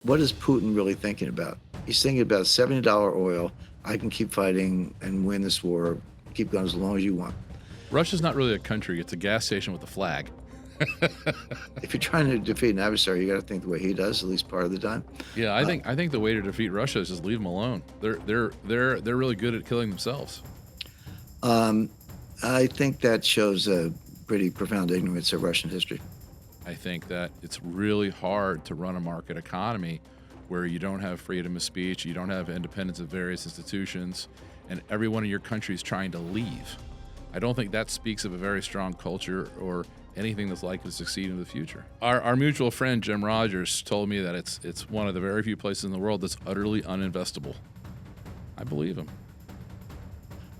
What is Putin really thinking about? He's thinking about $70 oil. I can keep fighting and win this war, keep going as long as you want. Russia's not really a country. It's a gas station with a flag. If you're trying to defeat an adversary, you got to think the way he does, at least part of the time. Yeah, I think the way to defeat Russia is just leave them alone. They're really good at killing themselves. I think that shows a pretty profound ignorance of Russian history. I think that it's really hard to run a market economy where you don't have freedom of speech, you don't have independence of various institutions, and everyone in your country is trying to leave. I don't think that speaks of a very strong culture or anything that's likely to succeed in the future. Our mutual friend Jim Rickards told me that it's one of the very few places in the world that's utterly uninvestable. I believe him.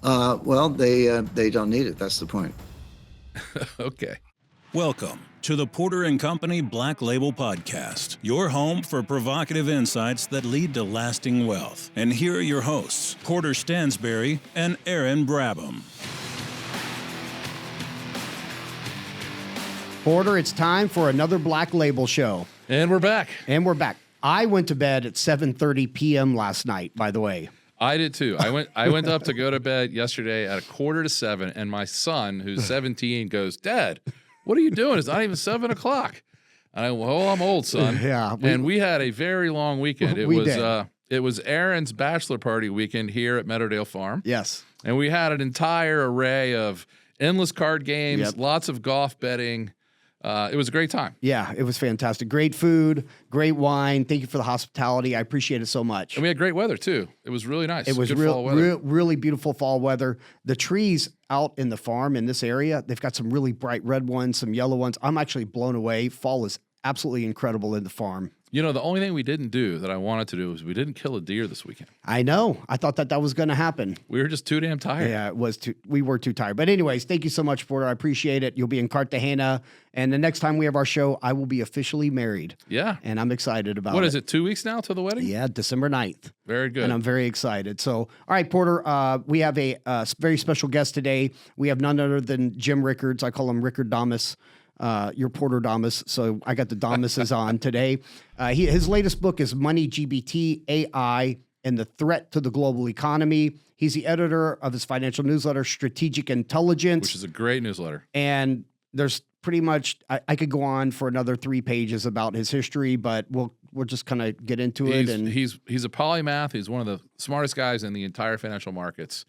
Well, they don't need it. That's the point. Okay. Welcome to the Porter & Company Black Label Podcast, your home for provocative insights that lead to lasting wealth. And here are your hosts, Porter Stansberry and Aaron Brabham. Porter, it's time for another Black Label show. And we're back. I went to bed at 7:30 p.m. last night, by the way. I did too. I went up to go to bed yesterday at 6:45, and my son, who's 17, goes, "Dad, what are you doing? It's not even 7 o'clock." And I, well, I'm old, son. Yeah. And we had a very long weekend. It was Aaron's bachelor party weekend here at Meadowdale Farm. Yes. And we had an entire array of endless card games, Yep. lots of golf betting. It was a great time. Yeah, it was fantastic. Great food, great wine. Thank you for the hospitality. I appreciate it so much. And we had great weather too. It was really nice. It was Good fall weather. really beautiful fall weather. The trees out in the farm in this area, they've got some really bright red ones, some yellow ones. I'm actually blown away. Fall is absolutely incredible in the farm. You know, the only thing we didn't do that I wanted to do was we didn't kill a deer this weekend. I know. I thought that was going to happen. We were just too damn tired. Yeah, we were too tired. But anyways, thank you so much, Porter. I appreciate it. You'll be in Cartagena. And the next time we have our show, I will be officially married. Yeah. And I'm excited about it. What is it, 2 weeks now to the wedding? Yeah, December 9th. Very good. And I'm very excited. So, all right, Porter, we have a very special guest today. We have none other than Jim Rickards. I call him Rickard Damas. You're Porter Damas, so I got the Damases on today. His latest book is MoneyGPT, AI, and the Threat to the Global Economy. He's the editor of his financial newsletter, Strategic Intelligence. Which is a great newsletter. And there's pretty much, I could go on for another 3 pages about his history, but we'll just kind of get into it. And he's a polymath. He's one of the smartest guys in the entire financial markets.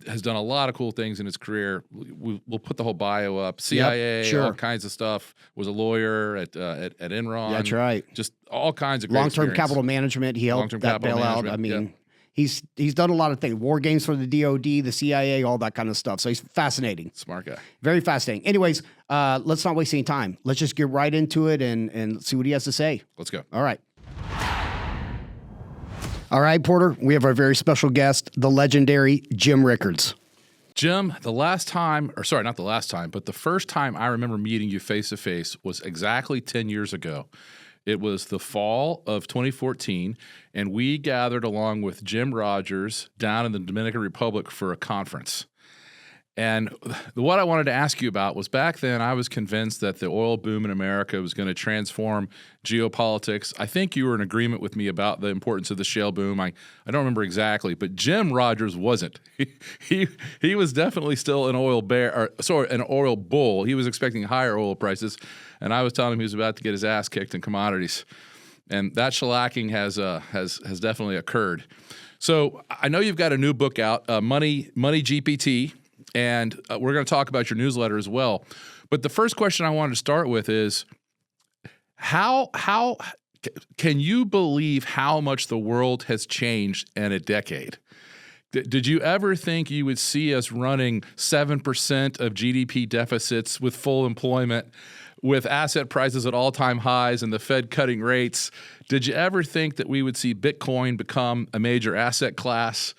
Has done a lot of cool things in his career. We'll put the whole bio up. CIA, sure. All kinds of stuff. Was a lawyer at Enron. That's right. Just all kinds of great long-term experience. capital management. He helped that bailout. I mean, he's done a lot of things. War games for the DOD, the CIA, all that kind of stuff. So he's fascinating. Smart guy. Very fascinating. Anyways, let's not waste any time. Let's just get right into it and see what he has to say. Let's go. All right. All right, Porter, we have our very special guest, the legendary Jim Rickards. Jim, the first time I remember meeting you face to face was exactly 10 years ago. It was the fall of 2014, and we gathered along with Jim Rogers down in the Dominican Republic for a conference. And what I wanted to ask you about was back then I was convinced that the oil boom in America was going to transform geopolitics. I think you were in agreement with me about the importance of the shale boom. I don't remember exactly, but Jim Rogers wasn't. He was definitely still an oil an oil bull. He was expecting higher oil prices, and I was telling him he was about to get his ass kicked in commodities. And that shellacking has definitely occurred. So I know you've got a new book out, MoneyGPT. And we're going to talk about your newsletter as well. But the first question I wanted to start with is, how can you believe how much the world has changed in a decade? Did you ever think you would see us running 7% of GDP deficits with full employment, with asset prices at all-time highs and the Fed cutting rates? Did you ever think that we would see Bitcoin become a major asset class?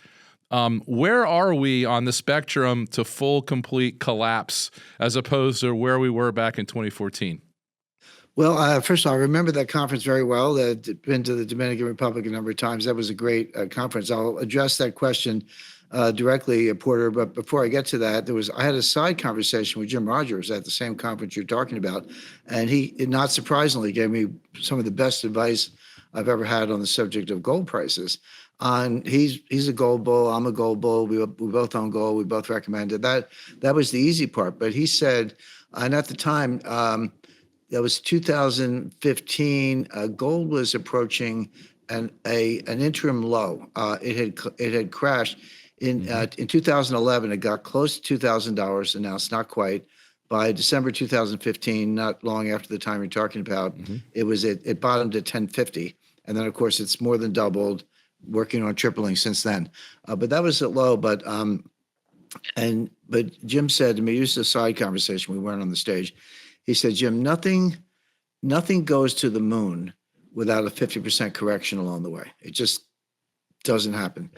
Where are we on the spectrum to full, complete collapse as opposed to where we were back in 2014? Well, first of all, I remember that conference very well. I've been to the Dominican Republic a number of times. That was a great conference. I'll address that question directly, Porter. But before I get to that, I had a side conversation with Jim Rogers at the same conference you're talking about, and he, not surprisingly, gave me some of the best advice I've ever had on the subject of gold prices. He's a gold bull. I'm a gold bull. We both own gold. We both recommended that. That was the easy part. But he said, and at the time, that was 2015. Gold was approaching an interim low. It had crashed in 2011. It got close to $2,000, and now it's not quite. By December 2015, not long after the time you're talking about, it bottomed at 1050, and then of course it's more than doubled, working on tripling since then. But that was at low. But Jim said to me, this is a side conversation. We weren't on the stage. He said, Jim, nothing goes to the moon without a 50% correction along the way. It just doesn't happen.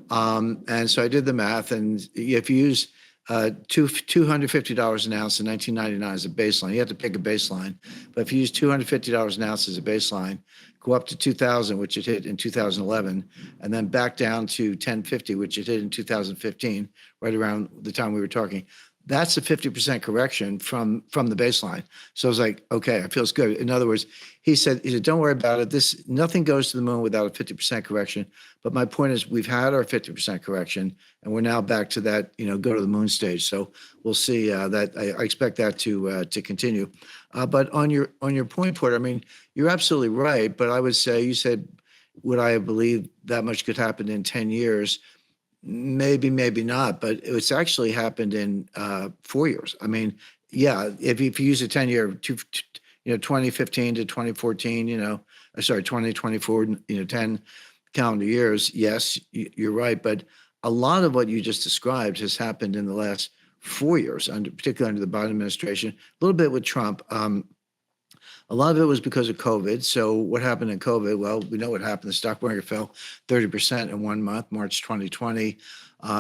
And so I did the math, and if you use $250 an ounce in 1999 as a baseline, you have to pick a baseline. But if you use $250 an ounce as a baseline, go up to 2000, which it hit in 2011, and then back down to 1050, which it hit in 2015, right around the time we were talking. That's a 50% correction from the baseline. So I was like, okay, it feels good. In other words, he said, don't worry about it. Nothing goes to the moon without a 50% correction. But my point is, we've had our 50% correction, and we're now back to that, go to the moon stage. So we'll see that. I expect that to continue. But on your point, Porter, I mean, you're absolutely right. But I would say, you said, would I have believed that much could happen in 10 years? Maybe, maybe not, but it's actually happened in 4 years. I mean, yeah, if you use a 10-year, 2015 to 2014, 2024, 10 calendar years, yes, you're right. But a lot of what you just described has happened in the last 4 years, particularly under the Biden administration, a little bit with Trump. A lot of it was because of COVID. So what happened in COVID? Well, we know what happened. The stock market fell 30% in 1 month, March 2020.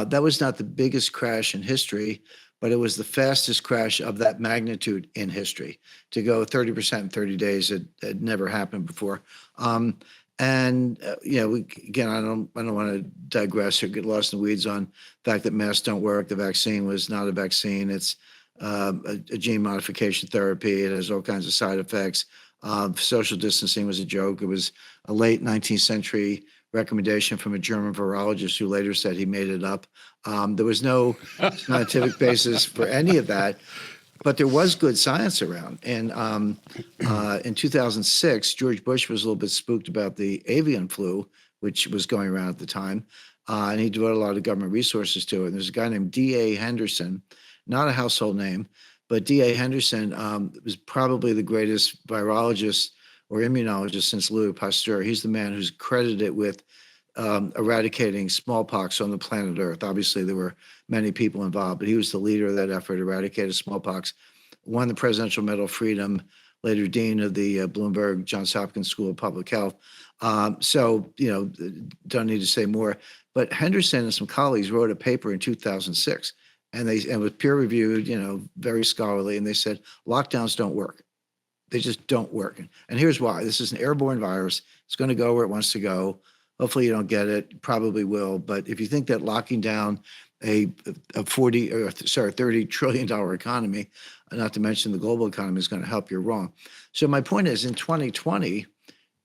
That was not the biggest crash in history, but it was the fastest crash of that magnitude in history. To go 30% in 30 days, it had never happened before. Again, I don't want to digress or get lost in the weeds on the fact that masks don't work. The vaccine was not a vaccine. It's a gene modification therapy. It has all kinds of side effects. Social distancing was a joke. It was a late 19th century recommendation from a German virologist who later said he made it up. There was no scientific basis for any of that, but there was good science around. And in 2006, George Bush was a little bit spooked about the avian flu, which was going around at the time, and he devoted a lot of government resources to it. And there's a guy named D.A. Henderson, not a household name, but D.A. Henderson was probably the greatest virologist or immunologist since Louis Pasteur. He's the man who's credited with eradicating smallpox on the planet Earth. Obviously, there were many people involved, but he was the leader of that effort, eradicated smallpox, won the Presidential Medal of Freedom, later dean of the Bloomberg Johns Hopkins School of Public Health. Don't need to say more. But Henderson and some colleagues wrote a paper in 2006. And it was peer reviewed, very scholarly. And they said, lockdowns don't work. They just don't work. And here's why. This is an airborne virus. It's going to go where it wants to go. Hopefully you don't get it. Probably will. But if you think that locking down a $30 trillion economy, not to mention the global economy, is going to help, you're wrong. So my point is, in 2020,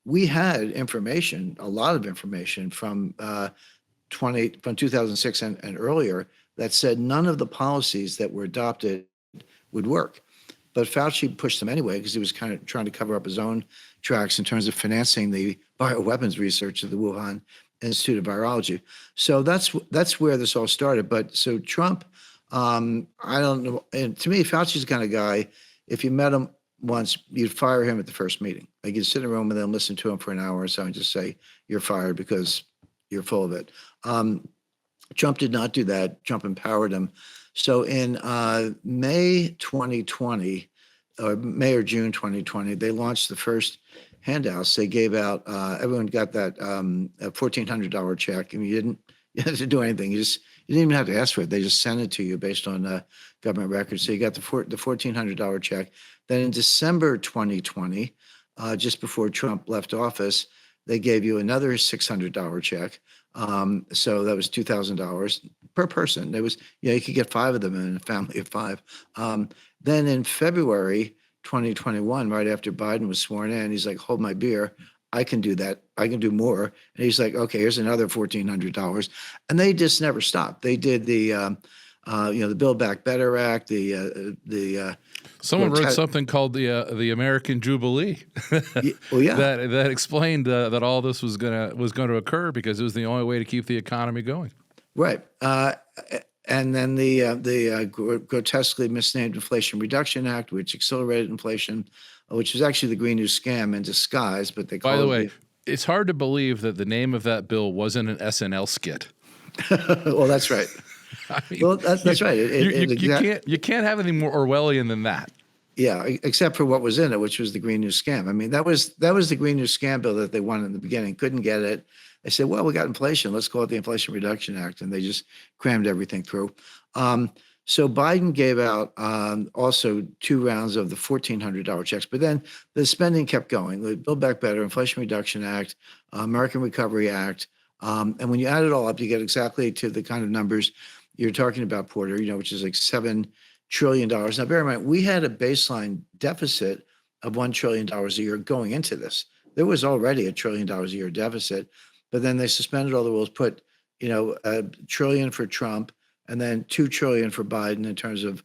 we had information, a lot of information from 2006 and earlier, that said none of the policies that were adopted would work. But Fauci pushed them anyway because he was kind of trying to cover up his own tracks in terms of financing the bioweapons research of the Wuhan Institute of Virology. So that's where this all started. But so Trump, I don't know. And to me, Fauci's the kind of guy, if you met him once, you'd fire him at the first meeting. Like, you'd sit in a room and then listen to him for an hour or so and just say, you're fired because you're full of it. Trump did not do that. Trump empowered him. So in May 2020, or May or June 2020, they launched the first handouts. They gave out, everyone got that $1,400 check. I mean, you didn't have to do anything. You didn't even have to ask for it. They just sent it to you based on government records. So you got the $1,400 check. Then in December 2020, just before Trump left office, they gave you another $600 check. So that was $2,000. per person. There was, you could get 5 of them in a family of 5. Then in February 2021, right after Biden was sworn in, he's like, hold my beer. I can do that. I can do more. And he's like, okay, here's another $1,400. And they just never stopped. They did the Build Back Better Act, Someone wrote something called the American Jubilee. Well, yeah. that explained that all this was going to occur because it was the only way to keep the economy going. Right. And then the grotesquely misnamed Inflation Reduction Act, which accelerated inflation, which was actually the Green New Scam in disguise. But they called By the way, it's hard to believe that the name of that bill wasn't an SNL skit. Well, that's right. I mean, Well, that's right. You can't have anything more Orwellian than that. Yeah, except for what was in it, which was the Green New Scam. I mean, that was the Green New Scam bill that they wanted in the beginning. Couldn't get it. They said, well, we got inflation. Let's call it the Inflation Reduction Act. And they just crammed everything through. So Biden gave out also 2 rounds of the $1,400 checks. But then the spending kept going. The Build Back Better, Inflation Reduction Act, American Recovery Act. And when you add it all up, you get exactly to the kind of numbers you're talking about, Porter, which is like $7 trillion. Now, bear in mind, we had a baseline deficit of $1 trillion a year going into this. There was already $1 trillion a year deficit, but then they suspended all the rules, put, $1 trillion for Trump and then $2 trillion for Biden in terms of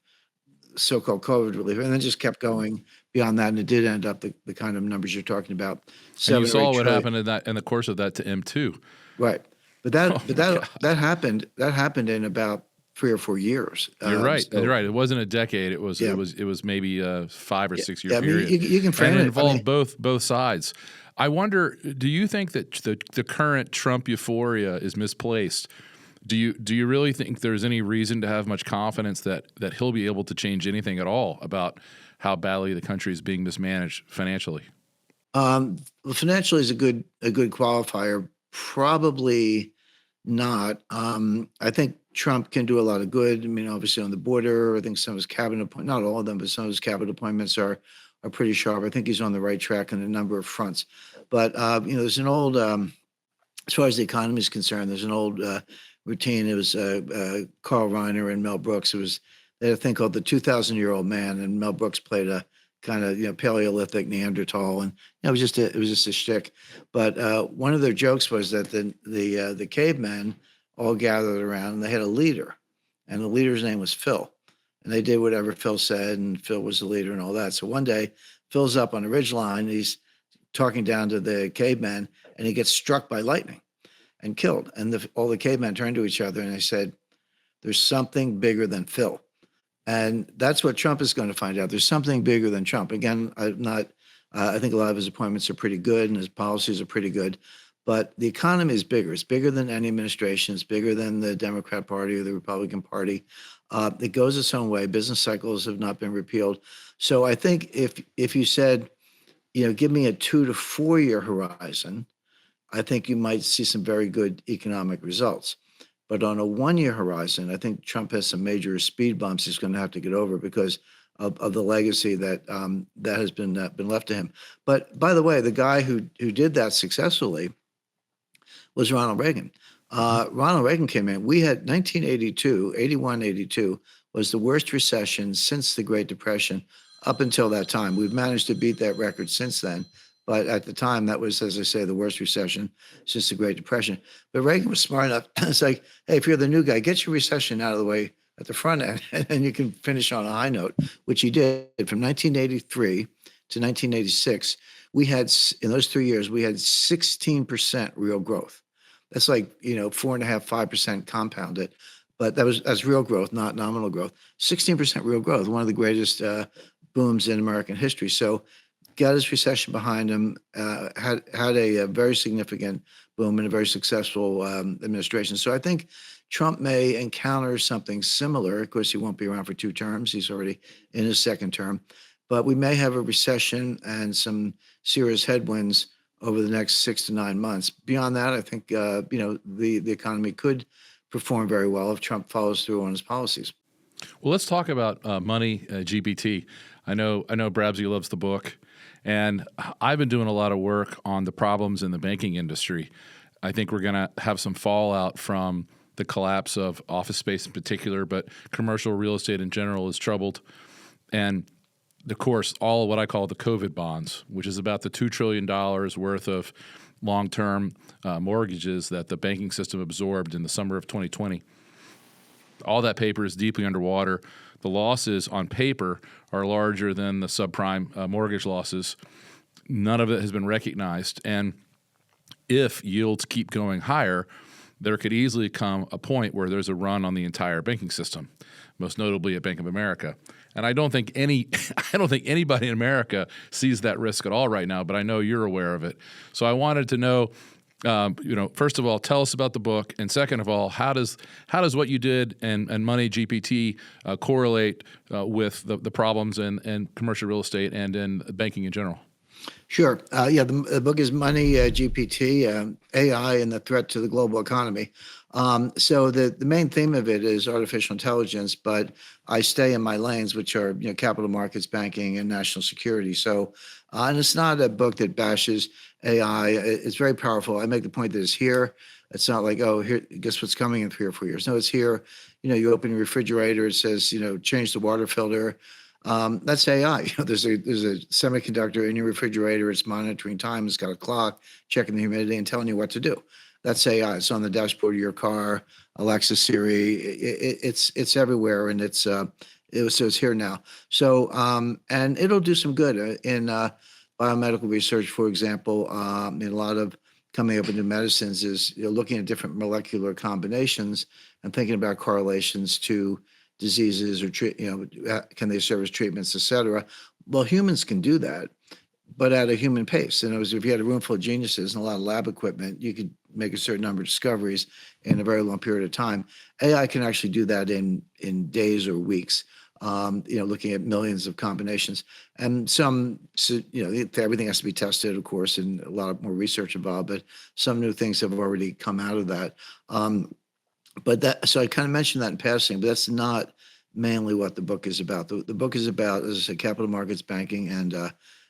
so-called COVID relief, and then just kept going beyond that. And it did end up the kind of numbers you're talking about. And you saw what happened in the course of that to M2. Right. But that happened in about 3 or 4 years. You're right. You're right. It wasn't a decade. It was maybe a 5 or 6 year period. I mean, you can frame and it. It involved both sides. I wonder, do you think that the current Trump euphoria is misplaced? Do you really think there's any reason to have much confidence that he'll be able to change anything at all about how badly the country is being mismanaged financially? Well, financially is a good qualifier. Probably not. I think Trump can do a lot of good. I mean, obviously on the border, I think some of his cabinet appointments, not all of them, but some of his cabinet appointments are pretty sharp. I think he's on the right track on a number of fronts. But there's an old, as far as the economy is concerned, there's an old routine. It was Carl Reiner and Mel Brooks. They had a thing called the 2,000-year-old man, and Mel Brooks played a kind of Paleolithic Neanderthal, and it was just a shtick. But one of their jokes was that the cavemen all gathered around and they had a leader, and the leader's name was Phil, and they did whatever Phil said, and Phil was the leader and all that. So one day, Phil's up on a ridgeline, he's talking down to the cavemen, and he gets struck by lightning and killed. And all the cavemen turned to each other and they said, "There's something bigger than Phil." And that's what Trump is going to find out. There's something bigger than Trump. Again, I think a lot of his appointments are pretty good and his policies are pretty good, but the economy is bigger. It's bigger than any administration. It's bigger than the Democrat Party or the Republican Party. It goes its own way. Business cycles have not been repealed. So I think if you said, give me a 2 to 4 year horizon, I think you might see some very good economic results. But on a 1 year horizon, I think Trump has some major speed bumps he's going to have to get over because of the legacy that has been left to him. But by the way, the guy who did that successfully was Ronald Reagan. Ronald Reagan came in. We had 81, 82 was the worst recession since the Great Depression up until that time. We've managed to beat that record since then. But at the time, that was, as I say, the worst recession since the Great Depression. But Reagan was smart enough. It's like, hey, if you're the new guy, get your recession out of the way at the front end, and then you can finish on a high note, which he did. From 1983 to 1986, we had, in those 3 years, we had 16% real growth. That's like, 4.5%, 5% compounded. But that's real growth, not nominal growth. 16% real growth, one of the greatest booms in American history. So got his recession behind him, had a very significant boom and a very successful administration. So I think Trump may encounter something similar. Of course, he won't be around for 2 terms. He's already in his 2nd term. But we may have a recession and some serious headwinds over the next 6 to 9 months. Beyond that, I think, the economy could perform very well if Trump follows through on his policies. Well, let's talk about MoneyGPT. I know Brabsy loves the book. And I've been doing a lot of work on the problems in the banking industry. I think we're going to have some fallout from the collapse of office space in particular, but commercial real estate in general is troubled. And of course, all what I call the COVID bonds, which is about the $2 trillion worth of long-term mortgages that the banking system absorbed in the summer of 2020. All that paper is deeply underwater. The losses on paper are larger than the subprime mortgage losses. None of it has been recognized. And if yields keep going higher, there could easily come a point where there's a run on the entire banking system, most notably at Bank of America. And I don't think anybody in America sees that risk at all right now, but I know you're aware of it. So I wanted to know, first of all, tell us about the book, and second of all, how does what you did and MoneyGPT correlate with the problems in commercial real estate and in banking in general? Sure. The book is Money GPT, AI and the threat to the global economy. So the main theme of it is artificial intelligence, but I stay in my lanes, which are capital markets, banking, and national security. So, and it's not a book that bashes AI. It's very powerful. I make the point that it's here. It's not like, oh, here, guess what's coming in 3 or 4 years. No, it's here. You open your refrigerator, it says, change the water filter. That's AI. There's a semiconductor in your refrigerator. It's monitoring time. It's got a clock, checking the humidity, and telling you what to do. That's AI. It's on the dashboard of your car. Alexa, Siri. It's everywhere, and it's here now. So and it'll do some good in biomedical research, for example. A lot of coming up with new medicines is looking at different molecular combinations and thinking about correlations to diseases or can they serve as treatments, et cetera. Well, humans can do that, but at a human pace. And if you had a room full of geniuses and a lot of lab equipment, you could make a certain number of discoveries in a very long period of time. AI can actually do that in days or weeks. Looking at millions of combinations, and everything has to be tested, of course, and a lot more research involved. But some new things have already come out of that. So I kind of mentioned that in passing, but that's not mainly what the book is about. The book is about, as I said, capital markets, banking, and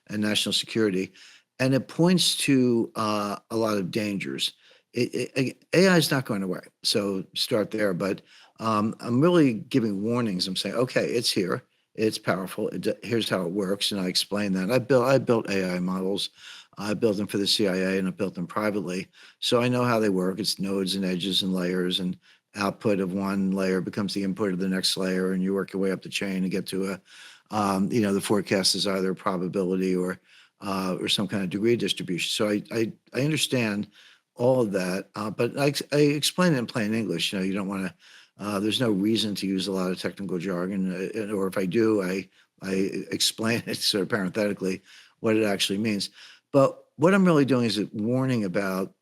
national security, and it points to a lot of dangers. AI is not going away, so start there. But I'm really giving warnings. I'm saying, okay, it's here, it's powerful. Here's how it works, and I explain that. I built AI models. I built them for the CIA, and I built them privately, so I know how they work. It's nodes and edges and layers, and output of one layer becomes the input of the next layer, and you work your way up the chain and get to the forecast is either a probability or some kind of degree distribution. So I understand all of that, but I explain it in plain English. You don't want to. There's no reason to use a lot of technical jargon, or if I do, I explain it sort of parenthetically what it actually means. But what I'm really doing is warning about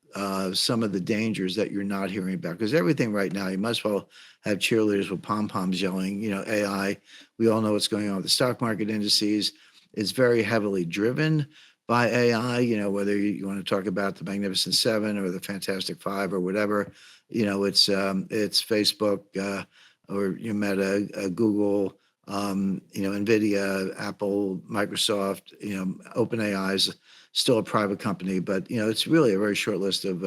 some of the dangers that you're not hearing about, because everything right now, you might as well have cheerleaders with pom-poms yelling, AI. We all know what's going on with the stock market indices. It's very heavily driven by AI, whether you want to talk about the Magnificent Seven or the Fantastic Five or whatever, it's Facebook or Meta, Google, NVIDIA, Apple, Microsoft, OpenAI is still a private company, but it's really a very short list of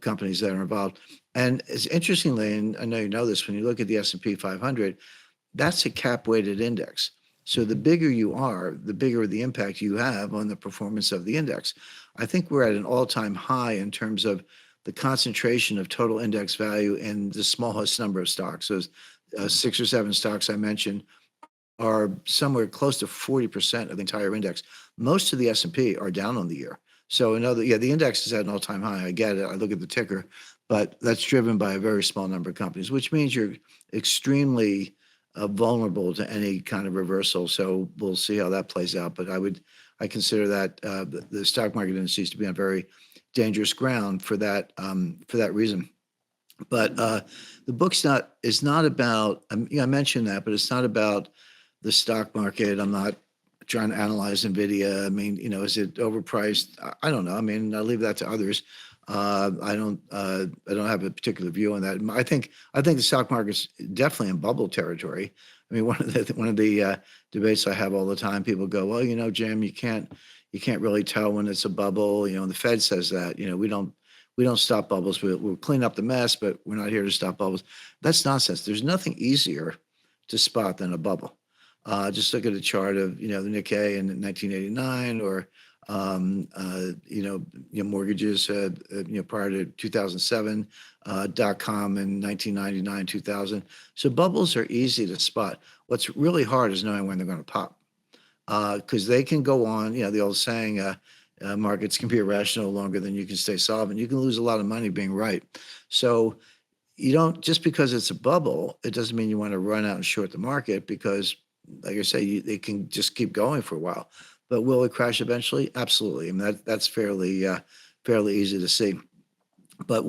companies that are involved. And it's interestingly, and I know you know this, when you look at the S&P 500, that's a cap-weighted index. So the bigger you are, the bigger the impact you have on the performance of the index. I think we're at an all-time high in terms of the concentration of total index value in the smallest number of stocks. So 6 or 7 stocks I mentioned are somewhere close to 40% of the entire index. Most of the S&P are down on the year. So the index is at an all-time high. I get it. I look at the ticker, but that's driven by a very small number of companies, which means you're extremely vulnerable to any kind of reversal. So we'll see how that plays out. But I consider that the stock market indices to be on very dangerous ground for that reason. But the book's is not about. I mentioned that, but it's not about the stock market. I'm not trying to analyze NVIDIA. I mean, is it overpriced? I don't know. I mean, I leave that to others. I don't have a particular view on that. I think the stock market's definitely in bubble territory. I mean, one of the debates I have all the time, people go, well, Jim, you can't really tell when it's a bubble. And the Fed says that. We we don't stop bubbles. We'll clean up the mess, but we're not here to stop bubbles. That's nonsense. There's nothing easier to spot than a bubble. Just look at a chart of, the Nikkei in 1989 or, mortgages, prior to 2007, .com in 1999, 2000. So bubbles are easy to spot. What's really hard is knowing when they're going to pop. Because they can go on, the old saying, markets can be irrational longer than you can stay solvent. You can lose a lot of money being right. So you don't, just because it's a bubble, it doesn't mean you want to run out and short the market because, like I say, it can just keep going for a while. But will it crash eventually? Absolutely. I mean, that's fairly easy to see. But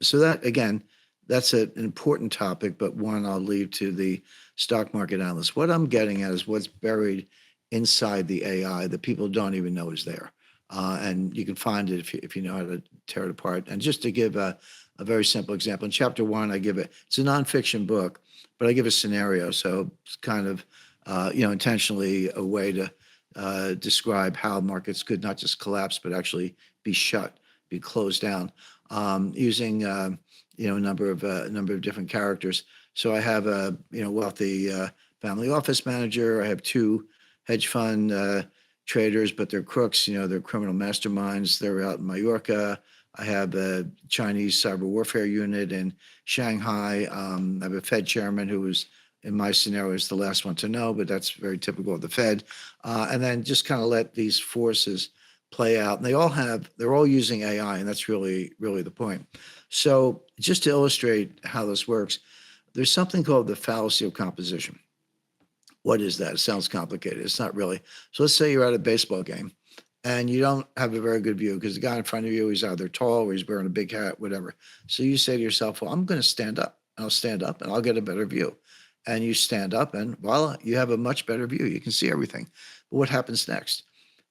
so that, again, that's an important topic, but one I'll leave to the stock market analyst. What I'm getting at is what's buried inside the AI that people don't even know is there. And you can find it if you know how to tear it apart. And just to give a very simple example, in chapter 1, it's a nonfiction book, but I give a scenario. So it's kind of, intentionally a way to describe how markets could not just collapse, but actually be shut, be closed down, using, a number of different characters. So I have a, wealthy family office manager. I have 2 hedge fund traders, but they're crooks, they're criminal masterminds. They're out in Mallorca. I have a Chinese cyber warfare unit in Shanghai. I have a Fed chairman who was, in my scenario, is the last one to know, but that's very typical of the Fed. And then just kind of let these forces play out. And they're all using AI, and that's really, really the point. So just to illustrate how this works, there's something called the fallacy of composition. What is that? It sounds complicated. It's not really. So let's say you're at a baseball game and you don't have a very good view because the guy in front of you, he's either tall or he's wearing a big hat, whatever. So you say to yourself, well, I'm going to stand up. I'll stand up and I'll get a better view. And you stand up and voila, you have a much better view. You can see everything. But what happens next?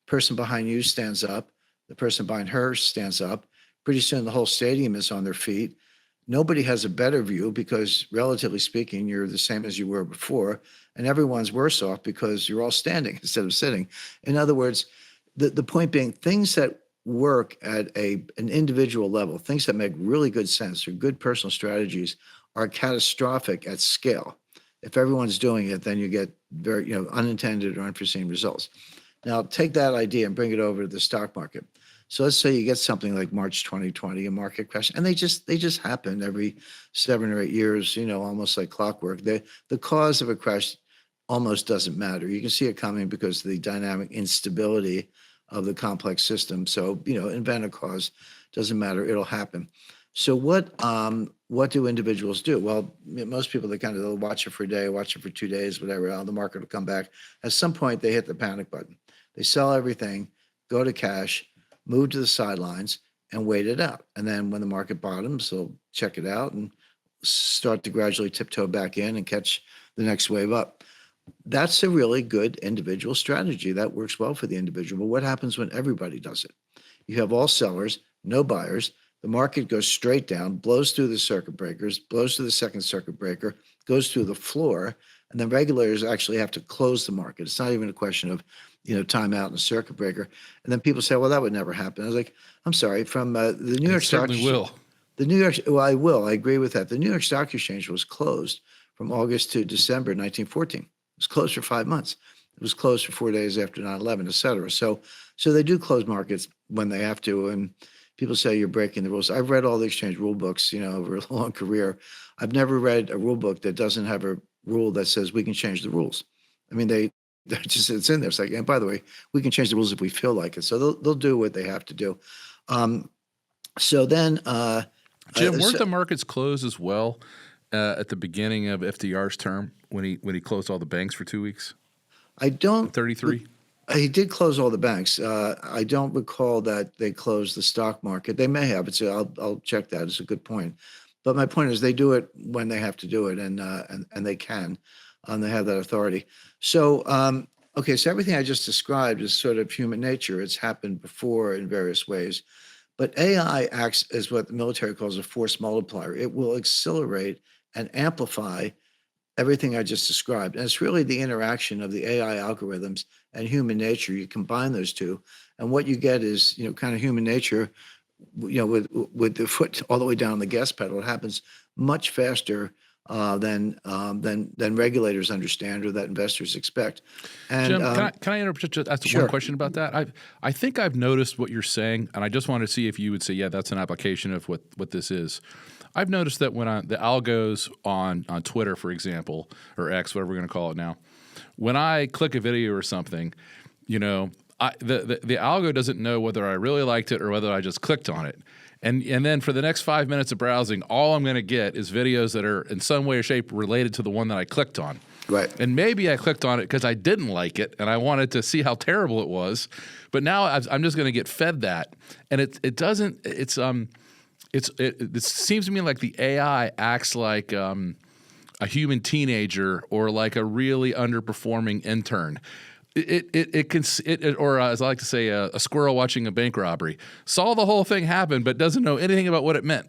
The person behind you stands up. The person behind her stands up. Pretty soon the whole stadium is on their feet. Nobody has a better view because, relatively speaking, you're the same as you were before, and everyone's worse off because you're all standing instead of sitting. In other words, the point being, things that work at an individual level, things that make really good sense or good personal strategies, are catastrophic at scale. If everyone's doing it, then you get very, unintended or unforeseen results. Now, take that idea and bring it over to the stock market. So let's say you get something like March 2020, a market crash, and they just happen every 7 or 8 years, almost like clockwork. The cause of a crash almost doesn't matter. You can see it coming because of the dynamic instability of the complex system. So, invent a cause, doesn't matter, it'll happen. So what do individuals do? Well, most people, they'll watch it for a day, watch it for 2 days, whatever, the market will come back. At some point, they hit the panic button. They sell everything, go to cash, move to the sidelines, and wait it out. And then when the market bottoms, they'll check it out and start to gradually tiptoe back in and catch the next wave up. That's a really good individual strategy. That works well for the individual. But what happens when everybody does it? You have all sellers, no buyers. The market goes straight down, blows through the circuit breakers, blows through the second circuit breaker, goes through the floor, and then regulators actually have to close the market. It's not even a question of, time out in a circuit breaker. And then people say, well, that would never happen. I was like, I'm sorry, from the New York Stock Exchange. Will. The New York, well, I will. I agree with that. The New York Stock Exchange was closed from August to December 1914. It was closed for 5 months. It was closed for 4 days after 9/11, et cetera. So they do close markets when they have to. And people say you're breaking the rules. I've read all the exchange rule books, over a long career. I've never read a rule book that doesn't have a rule that says we can change the rules. I mean, they're just, it's in there. It's like, and by the way, we can change the rules if we feel like it. So they'll do what they have to do. So then, Jim, weren't the markets closed as well at the beginning of FDR's term when he closed all the banks for 2 weeks? I don't. 33. He did close all the banks. I don't recall that they closed the stock market. They may have. I'll check that. It's a good point. But my point is, they do it when they have to do it, and they can. They have that authority. So, okay, so everything I just described is sort of human nature. It's happened before in various ways. But AI acts as what the military calls a force multiplier. It will accelerate and amplify everything I just described. And it's really the interaction of the AI algorithms and human nature. You combine those two, and what you get is, kind of human nature with the foot all the way down on the gas pedal. It happens much faster than regulators understand or that investors expect. And Jim, can I interrupt just ask Sure. one question about that? I think I've noticed what you're saying, and I just want to see if you would say, yeah, that's an application of what this is. I've noticed that when the algos on Twitter, for example, or X, whatever we're going to call it now, when I click a video or something, the algo doesn't know whether I really liked it or whether I just clicked on it. And then for the next 5 minutes of browsing, all I'm going to get is videos that are in some way or shape related to the one that I clicked on. Right. And maybe I clicked on it because I didn't like it and I wanted to see how terrible it was. But now I'm just going to get fed that. And it seems to me like the AI acts like a human teenager or like a really underperforming intern. Or as I like to say, a squirrel watching a bank robbery. Saw the whole thing happen, but doesn't know anything about what it meant.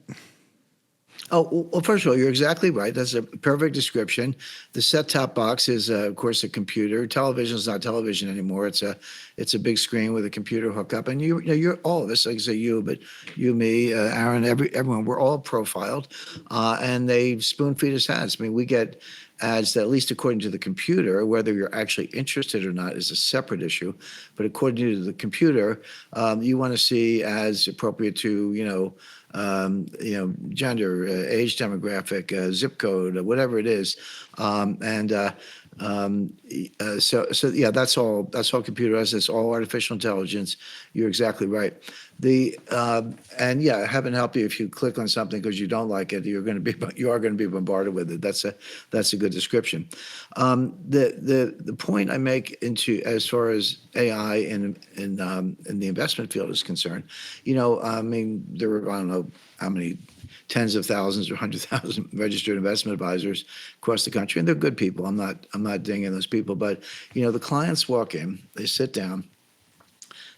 Oh, well, first of all, you're exactly right. That's a perfect description. The set-top box is, of course, a computer. Television is not television anymore. It's a big screen with a computer hookup. And you're all of us, like I say you, but you, me, Aaron, everyone, we're all profiled, and they spoon feed us ads. I mean, we get ads that, at least according to the computer, whether you're actually interested or not is a separate issue. But according to the computer, you want to see ads appropriate to, gender, age demographic, zip code, whatever it is. So yeah, that's all computerized. It's all artificial intelligence. You're exactly right. And yeah, heaven help you if you click on something because you don't like it, you are going to be bombarded with it. That's a good description. The point I make as far as AI in the investment field is concerned, I mean, there were, I don't know how many tens of thousands or 100,000 registered investment advisors across the country, and they're good people. I'm not dinging those people, but the clients walk in, they sit down.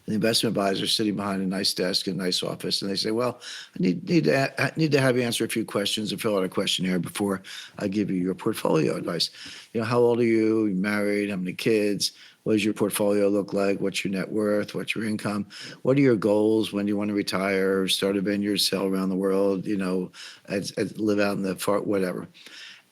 The investment advisor sitting behind a nice desk in a nice office, and they say, "Well, I need to have you answer a few questions and fill out a questionnaire before I give you your portfolio advice. How old are you? You married? How many kids? What does your portfolio look like? What's your net worth? What's your income? What are your goals? When do you want to retire? Start a vineyard, sell around the world? Live out in the far whatever."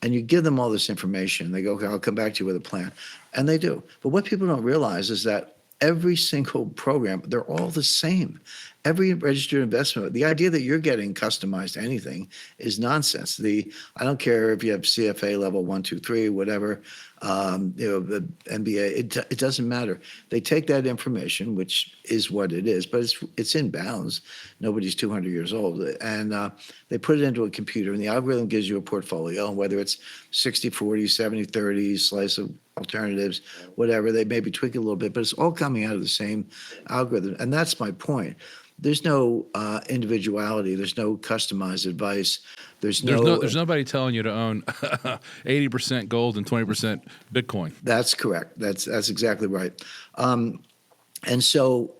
And you give them all this information. They go, "Okay, I'll come back to you with a plan," and they do. But what people don't realize is that every single program, they're all the same. Every registered investment, the idea that you're getting customized to anything is nonsense. I don't care if you have CFA level 1, 2, 3, whatever, the MBA, it doesn't matter. They take that information, which is what it is, but it's in bounds. Nobody's 200 years old. And they put it into a computer, and the algorithm gives you a portfolio, and whether it's 60-40, 70-30, slice of alternatives, whatever, they maybe tweak it a little bit, but it's all coming out of the same algorithm. And that's my point. There's no individuality. There's no customized advice. There's nobody telling you to own 80% gold and 20% Bitcoin. That's correct. That's exactly right. And so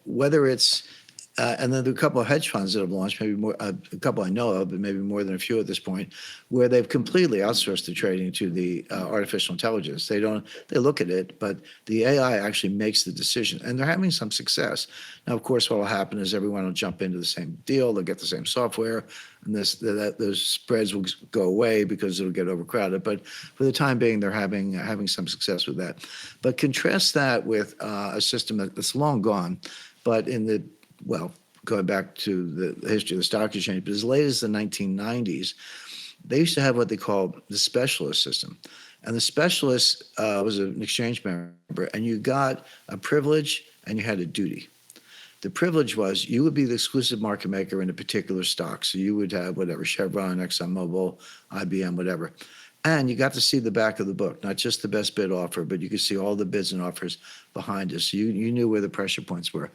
whether it's and then there are a couple of hedge funds that have launched, maybe more, a couple I know of, but maybe more than a few at this point, where they've completely outsourced the trading to the artificial intelligence. They look at it, but the AI actually makes the decision, and they're having some success. Now, of course, what will happen is everyone will jump into the same deal. They'll get the same software, and those spreads will go away because it'll get overcrowded. But for the time being, they're having some success with that. But contrast that with a system that's long gone, but going back to the history of the stock exchange, but as late as the 1990s, they used to have what they called the specialist system. And the specialist was an exchange member, and you got a privilege and you had a duty. The privilege was you would be the exclusive market maker in a particular stock. So you would have whatever, Chevron, ExxonMobil, IBM, whatever. And you got to see the back of the book, not just the best bid offer, but you could see all the bids and offers behind us. So you knew where the pressure points were,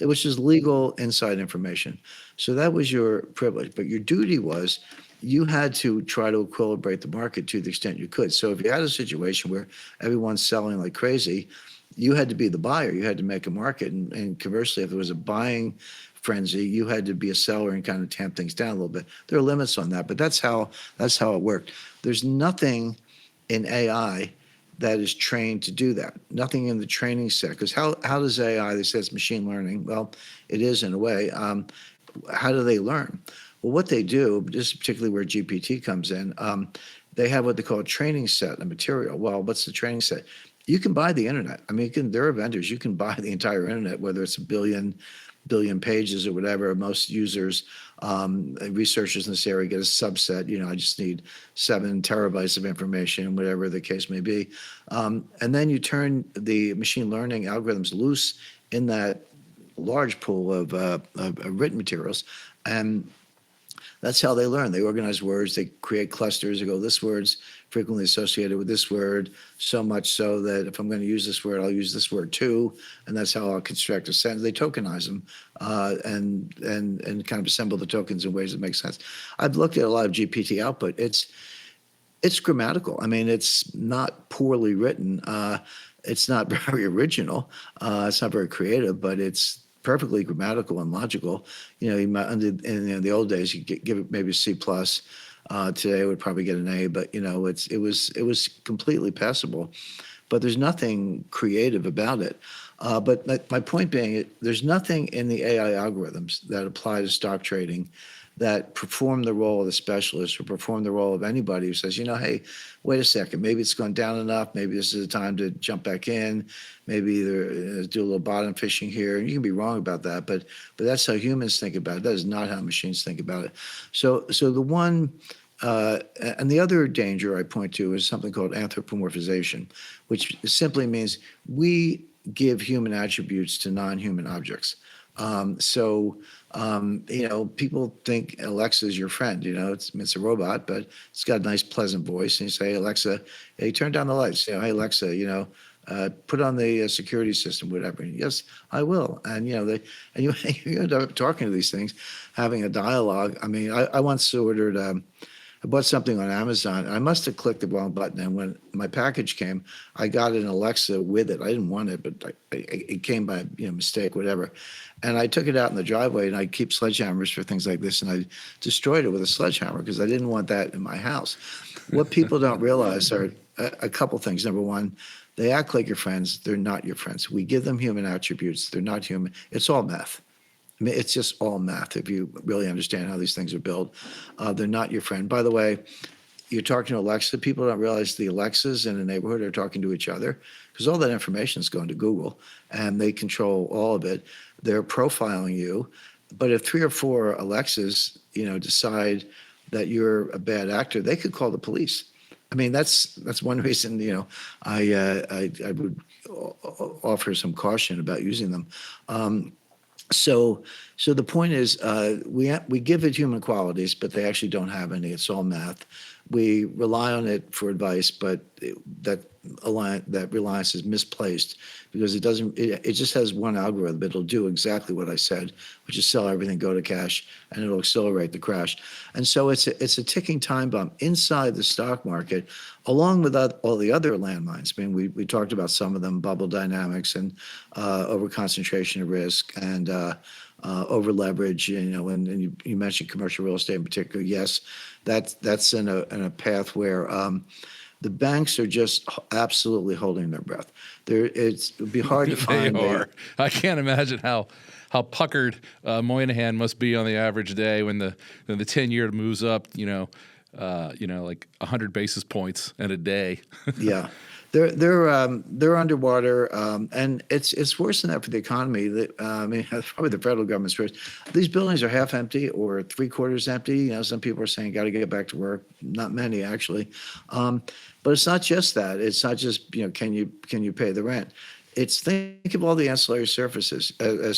which is legal inside information. So that was your privilege. But your duty was you had to try to equilibrate the market to the extent you could. So if you had a situation where everyone's selling like crazy, you had to be the buyer. You had to make a market. And conversely, if there was a buying frenzy, you had to be a seller and kind of tamp things down a little bit. There are limits on that, but that's how it worked. There's nothing in AI that is trained to do that. Nothing in the training set. Because how does AI, they say it's machine learning. Well, it is in a way. How do they learn? Well, what they do, this is particularly where GPT comes in, they have what they call a training set, a material. Well, what's the training set? You can buy the internet. I mean, there are vendors. You can buy the entire internet, whether it's a billion pages or whatever. Most users, researchers in this area get a subset. I just need 7 terabytes of information, whatever the case may be. And then you turn the machine learning algorithms loose in that large pool of written materials, and that's how they learn. They organize words. They create clusters. They go, this word's frequently associated with this word, so much so that if I'm going to use this word, I'll use this word too, and that's how I'll construct a sentence. They tokenize them and kind of assemble the tokens in ways that make sense. I've looked at a lot of GPT output. It's grammatical. I mean, it's not poorly written. It's not very original. It's not very creative, but it's perfectly grammatical and logical. In the old days, you give it maybe a C+. Today, I would probably get an A, but it was completely passable. But there's nothing creative about it. But my point being, there's nothing in the AI algorithms that apply to stock trading that perform the role of the specialist or perform the role of anybody who says, hey, wait a second, maybe it's gone down enough. Maybe this is the time to jump back in. Maybe either do a little bottom fishing here. And you can be wrong about that, but that's how humans think about it. That is not how machines think about it. So the one, and the other danger I point to is something called anthropomorphization, which simply means we give human attributes to non-human objects. People think Alexa is your friend. It's a robot, but it's got a nice, pleasant voice. And you say, Alexa, hey, turn down the lights. Hey, Alexa, put on the security system, whatever. And yes, I will. And you end up talking to these things, having a dialogue. I mean, I once ordered. I bought something on Amazon. I must have clicked the wrong button, and when my package came, I got an Alexa with it. I didn't want it, but it came by mistake, whatever. And I took it out in the driveway, and I keep sledgehammers for things like this, and I destroyed it with a sledgehammer because I didn't want that in my house. What people don't realize are a couple things. Number one, they act like your friends. They're not your friends. We give them human attributes. They're not human. It's all math. I mean, it's just all math if you really understand how these things are built. They're not your friend. By the way, you're talking to Alexa. People don't realize the Alexas in a neighborhood are talking to each other because all that information is going to Google, and they control all of it. They're profiling you. But if 3 or 4 Alexas, decide that you're a bad actor, they could call the police. I mean, that's one reason, I would offer some caution about using them. So the point is, we give it human qualities, but they actually don't have any. It's all math. We rely on it for advice, but that reliance is misplaced because it doesn't. It just has one algorithm. It'll do exactly what I said, which is sell everything, go to cash, and it'll accelerate the crash. And so it's a ticking time bomb inside the stock market, along with all the other landmines. I mean, we talked about some of them: bubble dynamics and over concentration of risk and over leverage. And you mentioned commercial real estate in particular. Yes, that's in a path where the banks are just absolutely holding their breath. It would be hard to find. They are. I can't imagine how puckered Moynihan must be on the average day when the 10-year moves up. Like 100 basis points in a day. Yeah. They're underwater, and it's worse than that for the economy. Probably the federal government's first. These buildings are half empty or 3/4 empty. Some people are saying got to get back to work. Not many actually, but it's not just that. It's not just can you pay the rent. It's think of all the ancillary services. The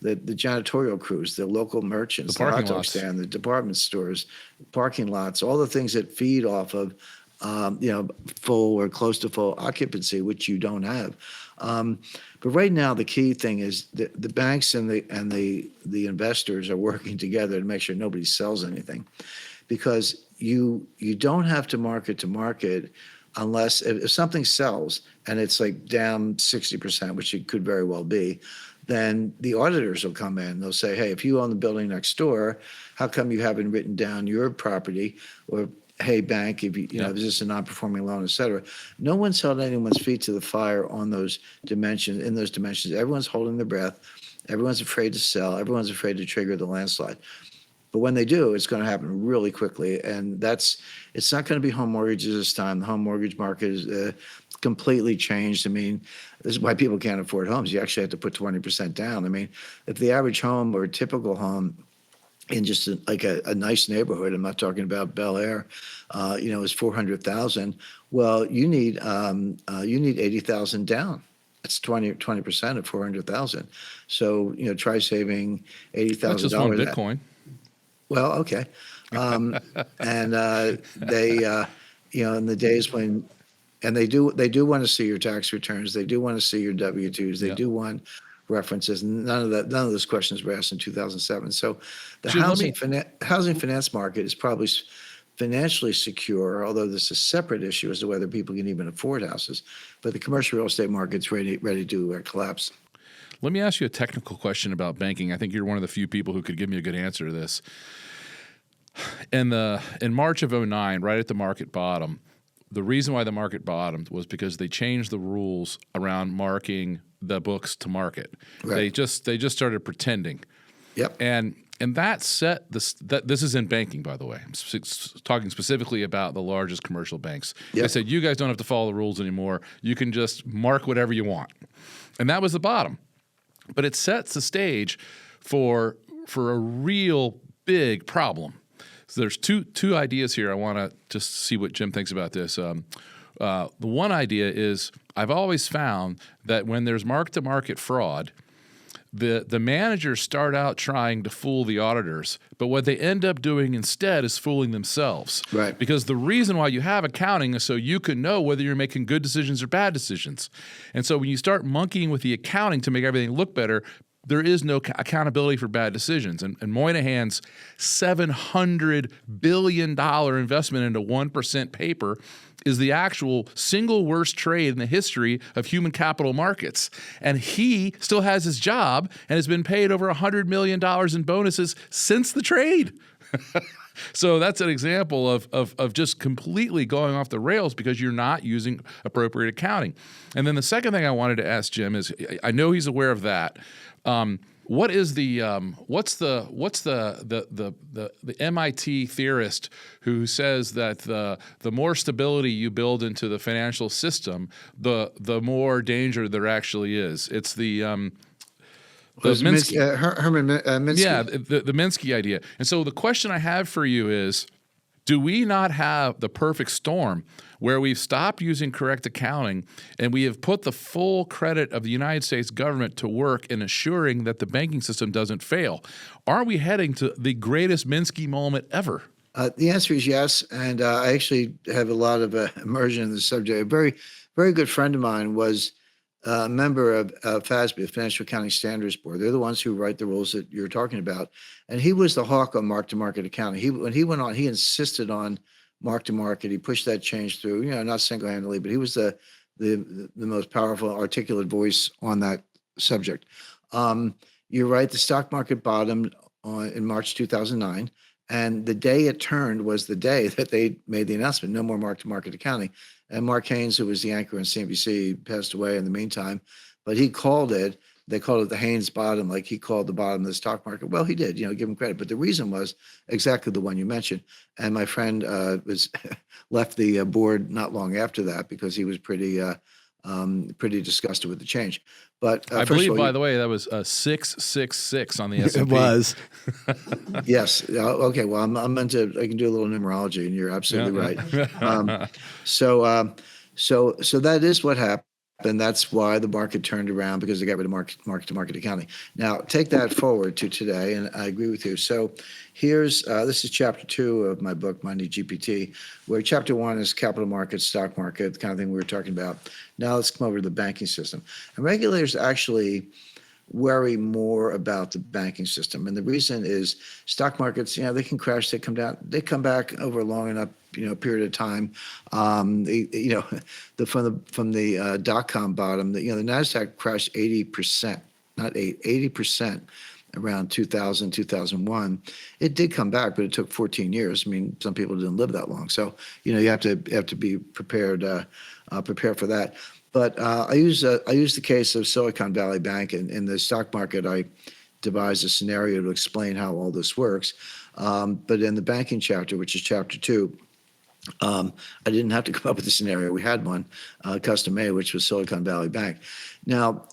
janitorial crews, the local merchants, the hot dog lots. stand, the department stores, parking lots, all the things that feed off of full or close to full occupancy, which you don't have. But right now, the key thing is the banks and the investors are working together to make sure nobody sells anything, because you don't have to market unless if something sells and it's like down 60%, which it could very well be, then the auditors will come in. They'll say, hey, if you own the building next door, how come you haven't written down your property or hey, bank, if you know, is this a non-performing loan, et cetera. No one's held anyone's feet to the fire on those dimensions, in those dimensions. Everyone's holding their breath. Everyone's afraid to sell. Everyone's afraid to trigger the landslide. But when they do, it's going to happen really quickly. And it's not going to be home mortgages this time. The home mortgage market is completely changed. I mean, this is why people can't afford homes. You actually have to put 20% down. I mean, if the average home or a typical home in just a nice neighborhood, I'm not talking about Bel Air, is 400,000. Well, you need 80,000 down. That's 20% of 400,000. So, try saving $80,000. That's just one Bitcoin. Well, okay. And they, in the days when, and they do want to see your tax returns. They do want to see your W-2s. They do want references. None of those questions were asked in 2007. So the housing finance market is probably financially secure, although this is a separate issue as to whether people can even afford houses. But the commercial real estate market's ready to collapse. Let me ask you a technical question about banking. I think you're one of the few people who could give me a good answer to this. In March of 2009, right at the market bottom, the reason why the market bottomed was because they changed the rules around marking the books to market. Right. They just started pretending. Yep. And that set this. This is in banking, by the way. I'm talking specifically about the largest commercial banks. Yep. They said, you guys don't have to follow the rules anymore. You can just mark whatever you want. And that was the bottom. But it sets the stage for a real big problem. So there's two ideas here. I want to just see what Jim thinks about this. The one idea is I've always found that when there's mark-to-market fraud, the managers start out trying to fool the auditors, but what they end up doing instead is fooling themselves. Right. Because the reason why you have accounting is so you can know whether you're making good decisions or bad decisions. And so when you start monkeying with the accounting to make everything look better, there is no accountability for bad decisions. And Moynihan's $700 billion investment into 1% paper is the actual single worst trade in the history of human capital markets. And he still has his job and has been paid over $100 million in bonuses since the trade. So that's an example of just completely going off the rails because you're not using appropriate accounting. And then the second thing I wanted to ask Jim is, I know he's aware of that. What's the MIT theorist who says that the more stability you build into the financial system, the more danger there actually is? It's the Minsky. Herman Minsky. Yeah, the Minsky idea. And so the question I have for you is, do we not have the perfect storm where we've stopped using correct accounting and we have put the full credit of the United States government to work in assuring that the banking system doesn't fail? Are we heading to the greatest Minsky moment ever? The answer is yes, and I actually have a lot of immersion in the subject. A very, very good friend of mine was a member of FASB, the Financial Accounting Standards Board. They're the ones who write the rules that you're talking about. And he was the hawk on mark-to-market accounting. When he went on, he insisted on mark-to-market. He pushed that change through, not single-handedly, but he was the most powerful, articulate voice on that subject. You're right, the stock market bottomed in March 2009. And the day it turned was the day that they made the announcement, no more mark-to-market accounting. And Mark Haynes, who was the anchor on CNBC, passed away in the meantime. But he called it, they called it the Haynes bottom, like he called the bottom of the stock market. Well, he did, give him credit. But the reason was exactly the one you mentioned. And my friend was left the board not long after that because he was pretty disgusted with the change. But I believe, by the way, that was 666 on the S&P. It was. Yes. Okay. Well, I can do a little numerology, and you're absolutely right. So that is what happened. And that's why the market turned around, because they got rid of market-to-market accounting. Now, take that forward to today, and I agree with you. So here's this is chapter 2 of my book, MoneyGPT, where chapter 1 is capital markets, stock market, the kind of thing we were talking about. Now let's come over to the banking system. And regulators actually worry more about the banking system. And the reason is stock markets, they can crash, they come down, they come back over a long enough period of time. From the dot-com bottom, the NASDAQ crashed 80%, not 80%. around 2000, 2001. It did come back, but it took 14 years. I mean, some people didn't live that long. So, you have to be prepared, prepare for that. But I use the case of Silicon Valley Bank in the stock market. I devised a scenario to explain how all this works. But in the banking chapter, which is chapter 2, I didn't have to come up with a scenario. We had one custom made, which was Silicon Valley Bank. Now,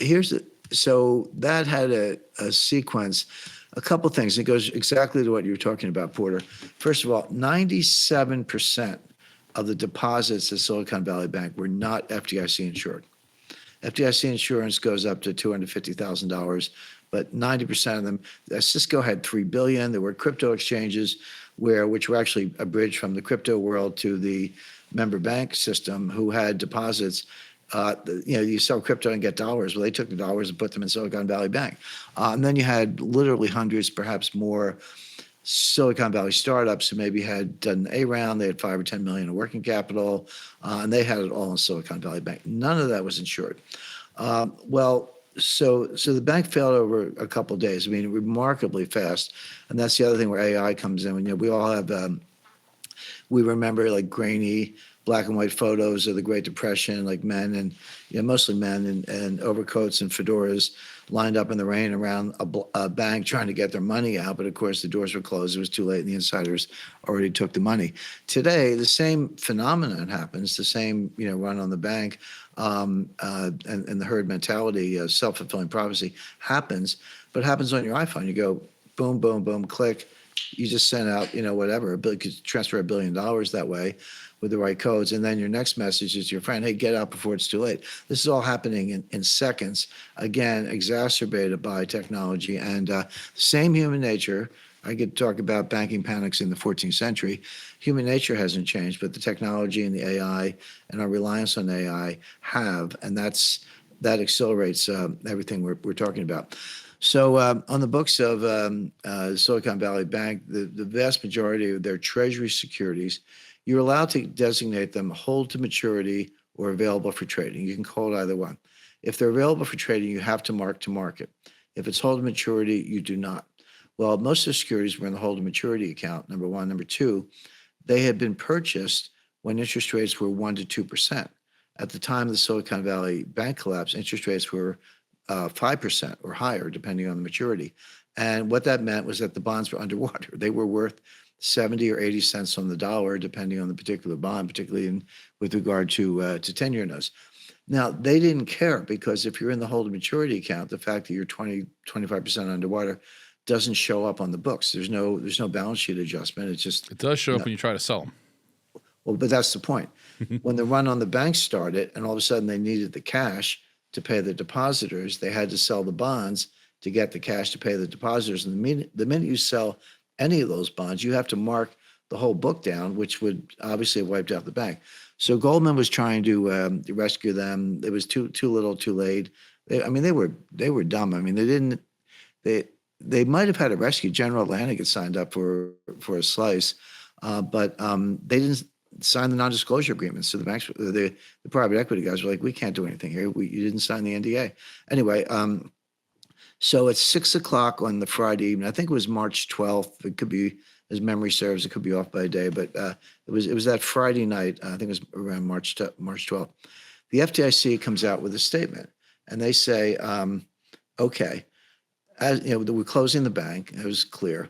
so that had a sequence, a couple things. It goes exactly to what you were talking about, Porter. First of all, 97% of the deposits at Silicon Valley Bank were not FDIC insured. FDIC insurance goes up to $250,000, but 90% of them, Cisco had $3 billion. There were crypto exchanges which were actually a bridge from the crypto world to the member bank system, who had deposits. You sell crypto and get dollars. Well, they took the dollars and put them in Silicon Valley Bank. And then you had literally hundreds, perhaps more, Silicon Valley startups who maybe had done an A round. They had 5 or 10 million in working capital, and they had it all in Silicon Valley Bank. None of that was insured. So the bank failed over a couple of days. I mean, remarkably fast. And that's the other thing where AI comes in. We all have, we remember like grainy black and white photos of the Great Depression, like men and mostly men in overcoats and fedoras lined up in the rain around a bank trying to get their money out. But of course, the doors were closed. It was too late, and the insiders already took the money. Today, the same phenomenon happens. The same run on the bank and the herd mentality, self-fulfilling prophecy happens, but it happens on your iPhone. You go boom, boom, boom, click. You just send out whatever. You could transfer $1 billion that way with the right codes. And then your next message is to your friend, hey, get out before it's too late. This is all happening in seconds, again, exacerbated by technology. And same human nature. I could talk about banking panics in the 14th century. Human nature hasn't changed, but the technology and the AI and our reliance on AI have, and that accelerates everything we're talking about. So on the books of Silicon Valley Bank, the vast majority of their treasury securities, you're allowed to designate them hold to maturity or available for trading. You can call it either one. If they're available for trading, you have to mark to market. If it's hold to maturity, you do not. Well, most of the securities were in the hold to maturity account, number one. Number two, they had been purchased when interest rates were 1% to 2%. At the time of the Silicon Valley Bank collapse, interest rates were 5% or higher, depending on the maturity. And what that meant was that the bonds were underwater. They were worth 70 or 80 cents on the dollar, depending on the particular bond, particularly with regard to 10-year notes. Now, they didn't care, because if you're in the hold to maturity account, the fact that you're 25% underwater doesn't show up on the books. There's no balance sheet adjustment. It's just, it does show up when you try to sell them. Well, but that's the point. When the run on the bank started, and all of a sudden they needed the cash to pay the depositors, they had to sell the bonds to get the cash to pay the depositors. And the minute you sell any of those bonds, you have to mark the whole book down, which would obviously have wiped out the bank. So Goldman was trying to rescue them. It was too little, too late. They were dumb. I mean, they might have had a rescue. General Atlantic had signed up for a slice, but they didn't sign the non-disclosure agreement. So the banks, the private equity guys were like, we can't do anything here. You didn't sign the NDA. Anyway, so at 6:00 on the Friday evening, I think it was March 12th. It could be, as memory serves, it could be off by a day, but it was that Friday night. I think it was around March 12th. The FDIC comes out with a statement, and they say, okay, as we're closing the bank. It was clear.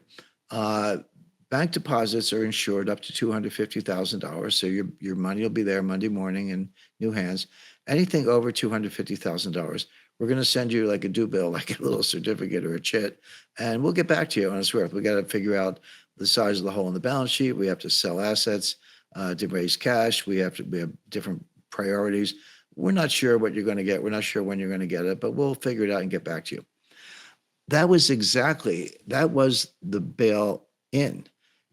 Bank deposits are insured up to $250,000. So your money will be there Monday morning in new hands. Anything over $250,000, we're going to send you like a due bill, like a little certificate or a chit, and we'll get back to you on its worth. We got to figure out the size of the hole in the balance sheet. We have to sell assets to raise cash. We have different priorities. We're not sure what you're going to get. We're not sure when you're going to get it, but we'll figure it out and get back to you. That was the bail in.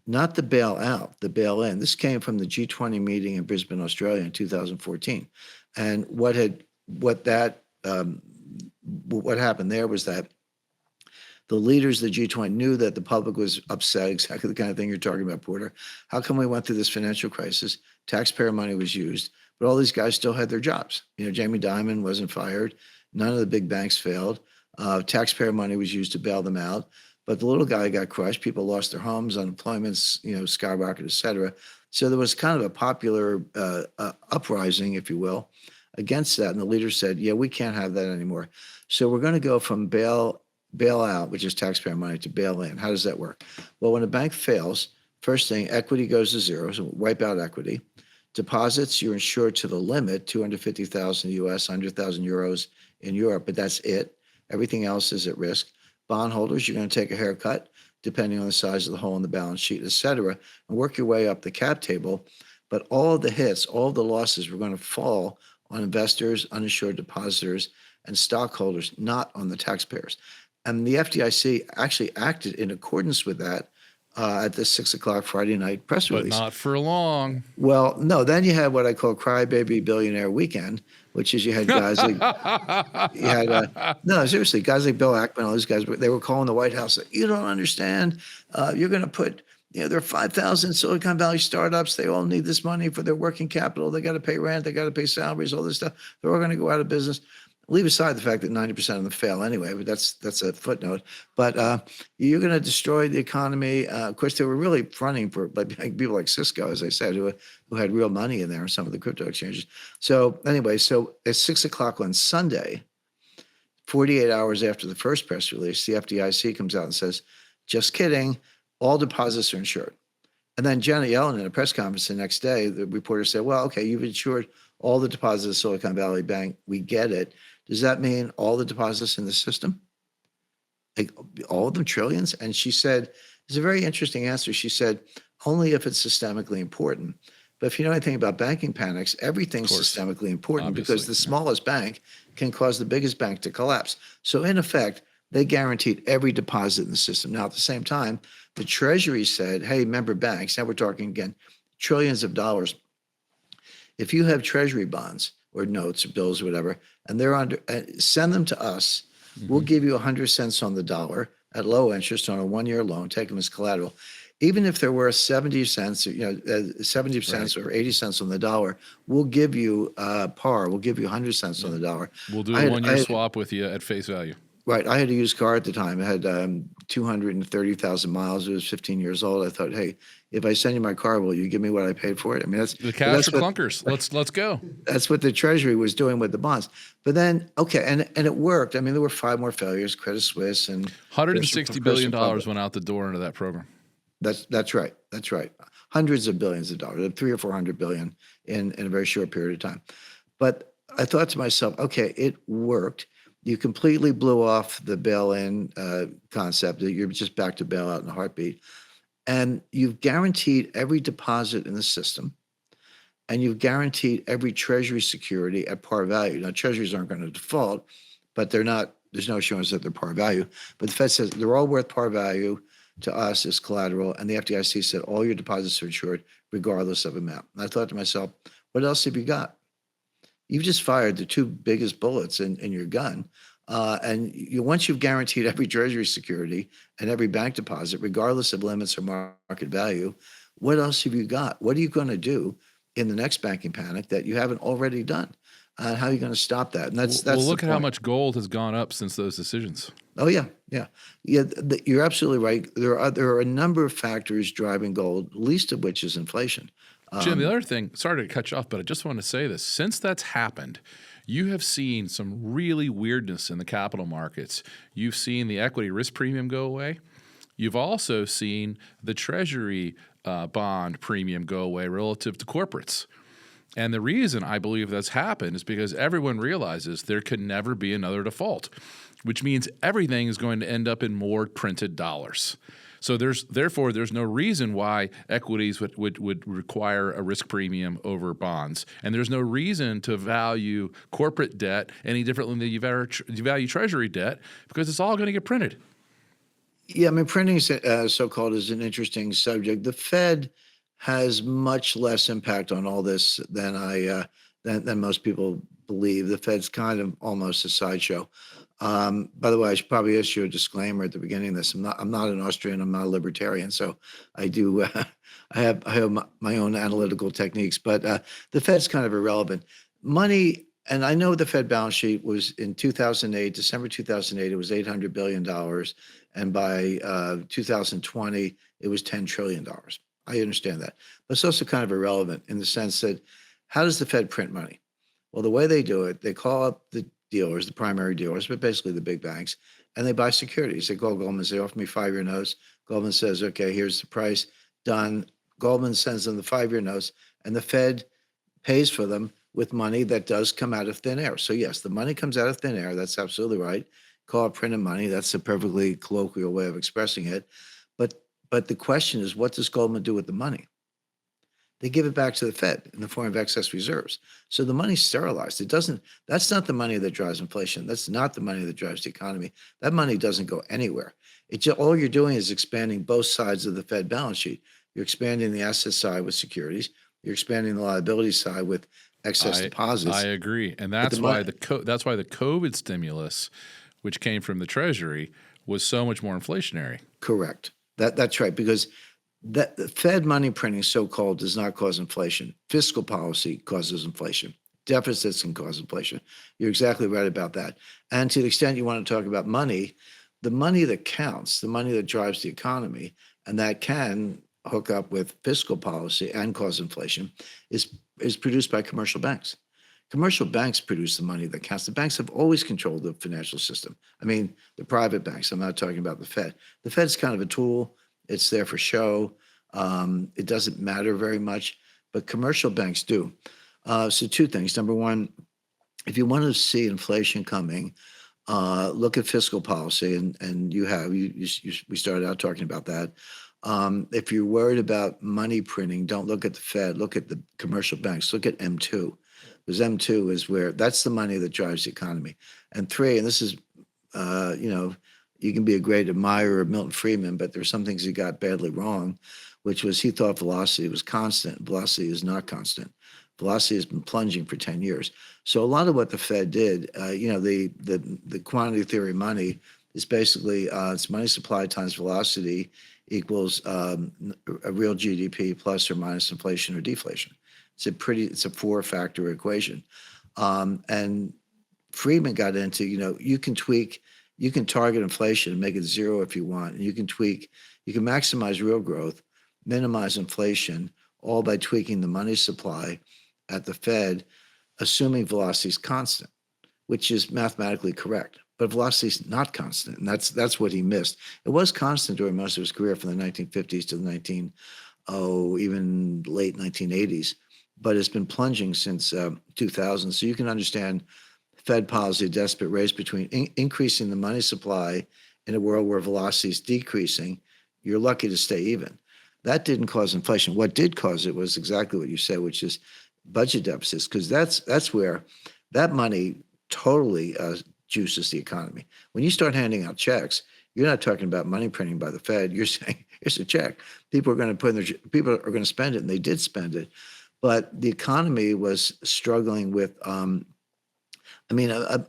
Not the bail out, the bail in. This came from the G20 meeting in Brisbane, Australia in 2014. And what happened there was that the leaders of the G20 knew that the public was upset, exactly the kind of thing you're talking about, Porter. How come we went through this financial crisis? Taxpayer money was used, but all these guys still had their jobs. Jamie Dimon wasn't fired. None of the big banks failed. Taxpayer money was used to bail them out. But the little guy got crushed. People lost their homes, unemployment's skyrocketed, et cetera. So there was kind of a popular uprising, if you will, against that. And the leaders said, yeah, we can't have that anymore. So we're going to go from bail out, which is taxpayer money, to bail in. How does that work? Well, when a bank fails, first thing, equity goes to zero, so wipe out equity. Deposits, you're insured to the limit, 250,000 US, 100,000 euros in Europe, but that's it. Everything else is at risk. Bondholders, you're going to take a haircut depending on the size of the hole in the balance sheet, et cetera, and work your way up the cap table. But all of the hits, all of the losses were going to fall on investors, uninsured depositors, and stockholders, not on the taxpayers. And the FDIC actually acted in accordance with that at the 6 o'clock Friday night press But release. not for long. Well, no, then you had what I call crybaby billionaire weekend, which is you had guys like, no, seriously, guys like Bill Ackman, all these guys, they were calling the White House, you don't understand, you're going to put, there are 5,000 Silicon Valley startups, they all need this money for their working capital, they got to pay rent, they got to pay salaries, all this stuff, they're all going to go out of business. Leave aside the fact that 90% of them fail anyway, but that's a footnote. But you're going to destroy the economy. Of course, they were really fronting for people like Cisco, as I said, who had real money in there in some of the crypto exchanges. So anyway, so at 6 o'clock on Sunday, 48 hours after the first press release, the FDIC comes out and says, just kidding, all deposits are insured. And then Janet Yellen in a press conference the next day, the reporter said, well, okay, you've insured all the deposits of Silicon Valley Bank. We get it. Does that mean all the deposits in the system? Like all of them, trillions? And she said, it's a very interesting answer. She said, only if it's systemically important. But if you know anything about banking panics, everything's systemically important because the smallest bank can cause the biggest bank to collapse. So in effect, they guaranteed every deposit in the system. Now, at the same time, the Treasury said, hey, member banks, now we're talking again, trillions of dollars. If you have Treasury bonds or notes or bills or whatever, and they're under, send them to us. We'll give you 100 cents on the dollar at low interest on a 1-year loan, take them as collateral. Even if they're worth 70 cents, 70 cents or 80 cents on the dollar, we'll give you par. We'll give you 100 cents on the dollar. We'll do a 1-year swap with you at face value. Right. I had a used car at the time. It had 230,000 miles. It was 15 years old. I thought, hey, if I send you my car, will you give me what I paid for it? I mean, that's the cash for clunkers. Let's go. That's what the Treasury was doing with the bonds. But then, okay, and it worked. I mean, there were 5 more failures, Credit Suisse and $160 billion went out the door into that program. That's right. That's right. Hundreds of billions of dollars, 300 or 400 billion in a very short period of time. But I thought to myself, okay, it worked. You completely blew off the bail-in concept. You're just back to bailout in a heartbeat. And you've guaranteed every deposit in the system. And you've guaranteed every Treasury security at par value. Now, Treasuries aren't going to default, but they're not, there's no assurance that they're par value. But the Fed says they're all worth par value to us as collateral. And the FDIC said all your deposits are insured regardless of amount. And I thought to myself, what else have you got? You've just fired the 2 biggest bullets in your gun. And once you've guaranteed every Treasury security and every bank deposit, regardless of limits or market value, what else have you got? What are you going to do in the next banking panic that you haven't already done? And how are you going to stop that? And that's look at how much gold has gone up since those decisions. Oh, yeah. You're absolutely right. There are a number of factors driving gold, least of which is inflation. Jim, the other thing, sorry to cut you off, but I just want to say this. Since that's happened, you have seen some really weirdness in the capital markets. You've seen the equity risk premium go away. You've also seen the Treasury bond premium go away relative to corporates. And the reason I believe that's happened is because everyone realizes there can never be another default, which means everything is going to end up in more printed dollars. So therefore there's no reason why equities would require a risk premium over bonds, and there's no reason to value corporate debt any differently than you value Treasury debt because it's all going to get printed. Yeah, I mean, printing, so-called, is an interesting subject. The Fed has much less impact on all this than most people believe. The Fed's kind of almost a sideshow. By the way, I should probably issue a disclaimer at the beginning of this. I'm not an Austrian. I'm not a libertarian. So I do, I have my own analytical techniques, but the Fed's kind of irrelevant. Money And I know the Fed balance sheet was in 2008, December 2008, it was $800 billion. And by 2020, it was $10 trillion. I understand that. But it's also kind of irrelevant in the sense that how does the Fed print money? Well, the way they do it, they call up the dealers, the primary dealers, but basically the big banks, and they buy securities. They call Goldman, they offer me 5-year notes. Goldman says, okay, here's the price, done. Goldman sends them the 5-year notes, and the Fed pays for them with money that does come out of thin air. So yes, the money comes out of thin air. That's absolutely right. Call it printed money. That's a perfectly colloquial way of expressing it. But the question is, what does Goldman do with the money? They give it back to the Fed in the form of excess reserves. So the money's sterilized. That's not the money that drives inflation. That's not the money that drives the economy. That money doesn't go anywhere. All you're doing is expanding both sides of the Fed balance sheet. You're expanding the asset side with securities. You're expanding the liability side with excess deposits. I agree, and that's why the COVID stimulus, which came from the Treasury, was so much more inflationary. Correct. That's right, because the Fed money printing, so-called, does not cause inflation. Fiscal policy causes inflation. Deficits can cause inflation. You're exactly right about that. And to the extent you want to talk about money, the money that counts, the money that drives the economy, and that can hook up with fiscal policy and cause inflation, is produced by commercial banks. Commercial banks produce the money that counts. The banks have always controlled the financial system. I mean, the private banks. I'm not talking about the Fed. The Fed's kind of a tool. It's there for show. It doesn't matter very much, but commercial banks do. So two things. Number one, if you want to see inflation coming, look at fiscal policy, and we started out talking about that. If you're worried about money printing, don't look at the Fed. Look at the commercial banks. Look at M2. Because M2 is that's the money that drives the economy. And 3, and this is, you can be a great admirer of Milton Friedman, but there's some things he got badly wrong, which was he thought velocity was constant. Velocity is not constant. Velocity has been plunging for 10 years. So a lot of what the Fed did, the quantity theory money is basically it's money supply times velocity equals a real GDP plus or minus inflation or deflation. It's a 4-factor equation. And Friedman got into, you can target inflation and make it 0 if you want. And you can maximize real growth, minimize inflation, all by tweaking the money supply at the Fed, assuming velocity is constant, which is mathematically correct. But velocity is not constant, and that's what he missed. It was constant during most of his career from the 1950s to the even late 1980s, but it's been plunging since 2000. So you can understand Fed policy, desperate race between increasing the money supply in a world where velocity is decreasing. You're lucky to stay even. That didn't cause inflation. What did cause it was exactly what you said, which is budget deficits, because that's where that money totally juices the economy. When you start handing out checks, you're not talking about money printing by the Fed. You're saying, here's a check. People are going to spend it, and they did spend it. But the economy was struggling with, a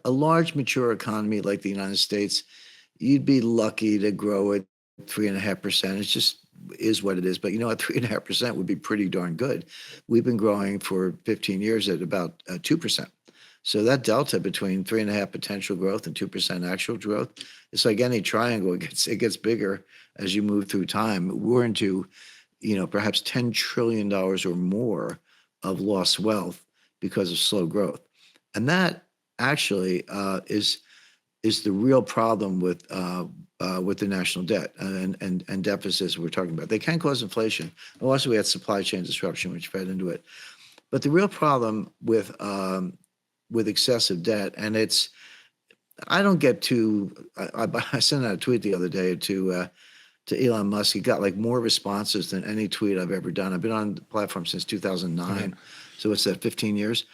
large mature economy like the United States, you'd be lucky to grow at 3.5%. It just is what it is. But 3.5% would be pretty darn good. We've been growing for 15 years at about 2%. So that delta between 3.5% potential growth and 2% actual growth, it's like any triangle. It gets bigger as you move through time. We're into, perhaps $10 trillion or more of lost wealth because of slow growth, and that actually is the real problem with the national debt and deficits we're talking about. They can cause inflation. And also, we had supply chain disruption, which fed into it. But the real problem with excessive debt, and I don't get too. I sent out a tweet the other day to Elon Musk. He got more responses than any tweet I've ever done. I've been on the platform since 2009, so what's that, 15 years?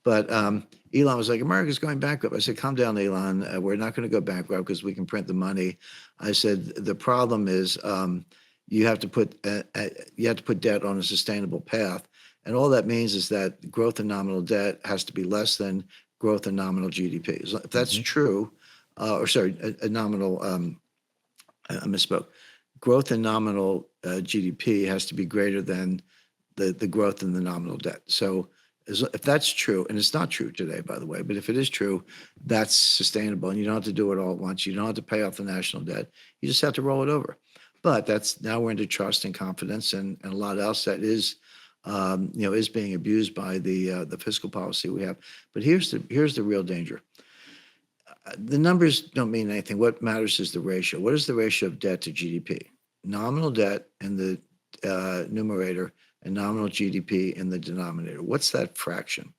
But Elon was like, America's going bankrupt. I said, calm down, Elon. We're not going to go bankrupt because we can print the money. I said, the problem is you have to put debt on a sustainable path. And all that means is that growth in nominal debt has to be less than growth in nominal GDP. If that's true, a nominal, I misspoke. Growth in nominal GDP has to be greater than the growth in the nominal debt. So If that's true, and it's not true today, by the way, but if it is true, that's sustainable. And you don't have to do it all at once. You don't have to pay off the national debt. You just have to roll it over. But that's now we're into trust and confidence and a lot else that is, is being abused by the fiscal policy we have. But here's the real danger. The numbers don't mean anything. What matters is the ratio. What is the ratio of debt to GDP? Nominal debt in the numerator and nominal GDP in the denominator. What's that fraction?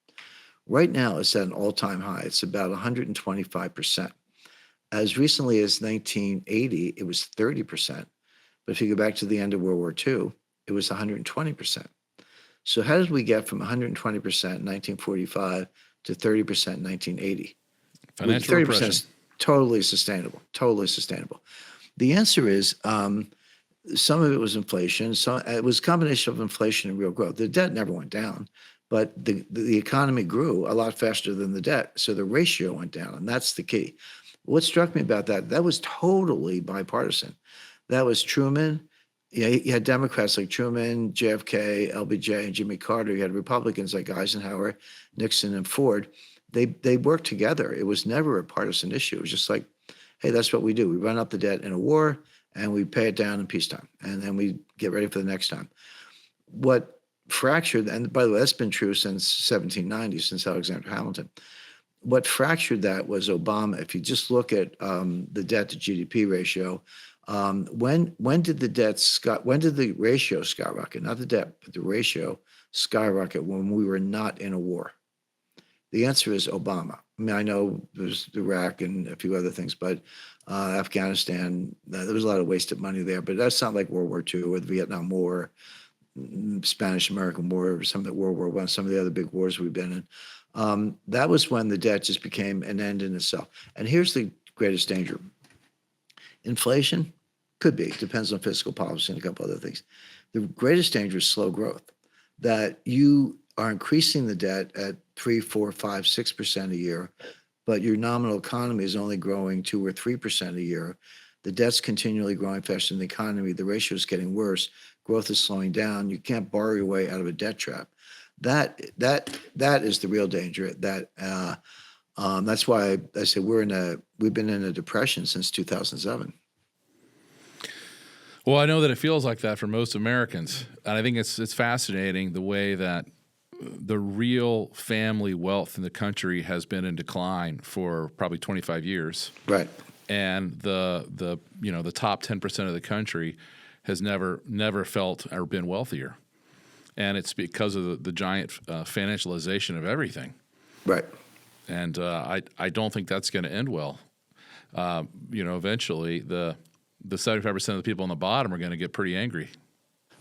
Right now, it's at an all-time high. It's about 125%. As recently as 1980, it was 30%. But if you go back to the end of World War II, it was 120%. So how did we get from 120% in 1945 to 30% in 1980? Financial 30% repression. is totally sustainable, totally sustainable. The answer is some of it was inflation. So it was a combination of inflation and real growth. The debt never went down, but the economy grew a lot faster than the debt. So the ratio went down, and that's the key. What struck me about that was totally bipartisan. That was Truman. You had Democrats like Truman, JFK, LBJ, and Jimmy Carter. You had Republicans like Eisenhower, Nixon, and Ford. They worked together. It was never a partisan issue. It was just like, hey, that's what we do. We run up the debt in a war, and we pay it down in peacetime, and then we get ready for the next time. What fractured, and by the way, that's been true since 1790, since Alexander Hamilton. What fractured that was Obama. If you just look at the debt to GDP ratio, when did the ratio skyrocket? Not the debt, but the ratio skyrocket when we were not in a war. The answer is Obama. I mean, I know there's Iraq and a few other things, but Afghanistan, there was a lot of wasted money there, but that's not like World War II or the Vietnam War, Spanish-American War, some of the World War I, some of the other big wars we've been in. That was when the debt just became an end in itself. And here's the greatest danger. Inflation could be, depends on fiscal policy and a couple other things. The greatest danger is slow growth, that you are increasing the debt at 3, 4, 5, 6% a year, but your nominal economy is only growing 2 or 3% a year. The debt's continually growing faster than the economy. The ratio is getting worse. Growth is slowing down. You can't borrow your way out of a debt trap. That is the real danger. That's why I say we've been in a depression since 2007. Well, I know that it feels like that for most Americans, and I think it's fascinating the way that the real family wealth in the country has been in decline for probably 25 years. Right. And the top 10% of the country has never felt or been wealthier. And it's because of the giant financialization of everything. Right. And I don't think that's going to end well. Eventually the 75% of the people on the bottom are going to get pretty angry.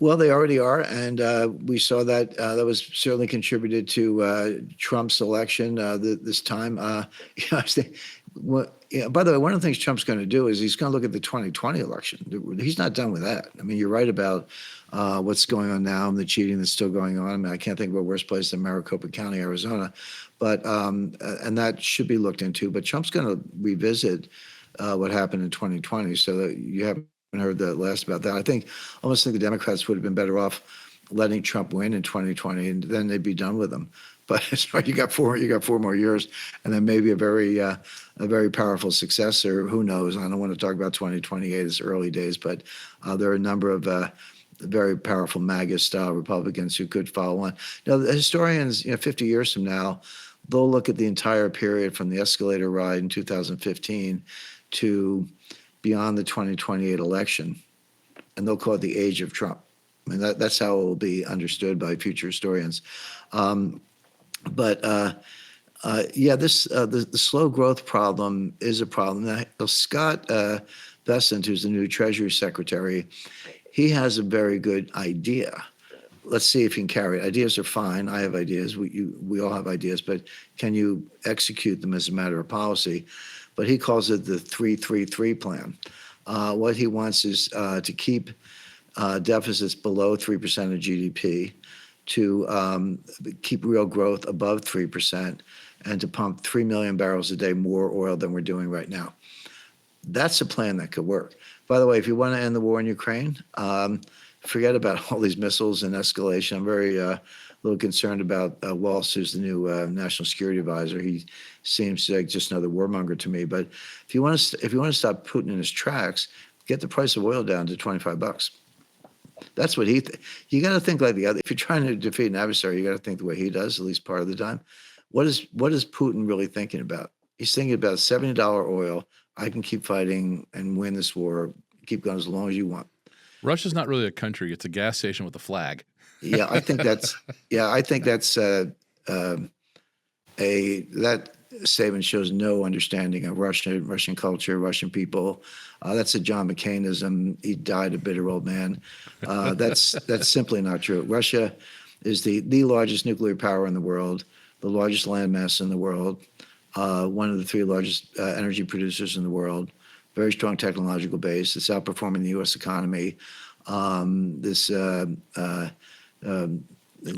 Well, they already are, and we saw that that was certainly contributed to Trump's election this time. By the way, one of the things Trump's going to do is he's going to look at the 2020 election. He's not done with that. I mean, you're right about what's going on now and the cheating that's still going on. I mean, I can't think of a worse place than Maricopa County, Arizona, but and that should be looked into. But Trump's going to revisit what happened in 2020, so that you haven't heard the last about that. I almost think the Democrats would have been better off letting Trump win in 2020, and then they'd be done with him. But it's right, you got 4 more years, and then maybe a very powerful successor. Who knows? I don't want to talk about 2028. It's early days, but there are a number of very powerful MAGA-style Republicans who could follow on. Now, the historians, 50 years from now, they'll look at the entire period from the escalator ride in 2015 to beyond the 2028 election, and they'll call it the age of Trump. I mean, that's how it will be understood by future historians. The slow growth problem is a problem. Now, Scott Bessent, who's the new Treasury Secretary, he has a very good idea. Let's see if he can carry it. Ideas are fine. I have ideas. We all have ideas, but can you execute them as a matter of policy? But he calls it the 3-3-3 plan. What he wants is to keep deficits below 3% of GDP, to keep real growth above 3%, and to pump 3 million barrels a day more oil than we're doing right now. That's a plan that could work. By the way, if you want to end the war in Ukraine, forget about all these missiles and escalation. I'm very little concerned about Walsh, who's the new national security advisor. He seems like just another warmonger to me. But if you want to stop Putin in his tracks, get the price of oil down to $25. That's what you got to think like the other. If you're trying to defeat an adversary, you got to think the way he does, at least part of the time. What is Putin really thinking about? He's thinking about $70 oil. I can keep fighting and win this war. Keep going as long as you want. Russia's not really a country; it's a gas station with a flag. Yeah, I think that's. That statement shows no understanding of Russian culture, Russian people. That's a John McCainism. He died a bitter old man. That's simply not true. Russia is the largest nuclear power in the world, the largest landmass in the world, one of the 3 largest energy producers in the world. Very strong technological base. It's outperforming the U.S. economy.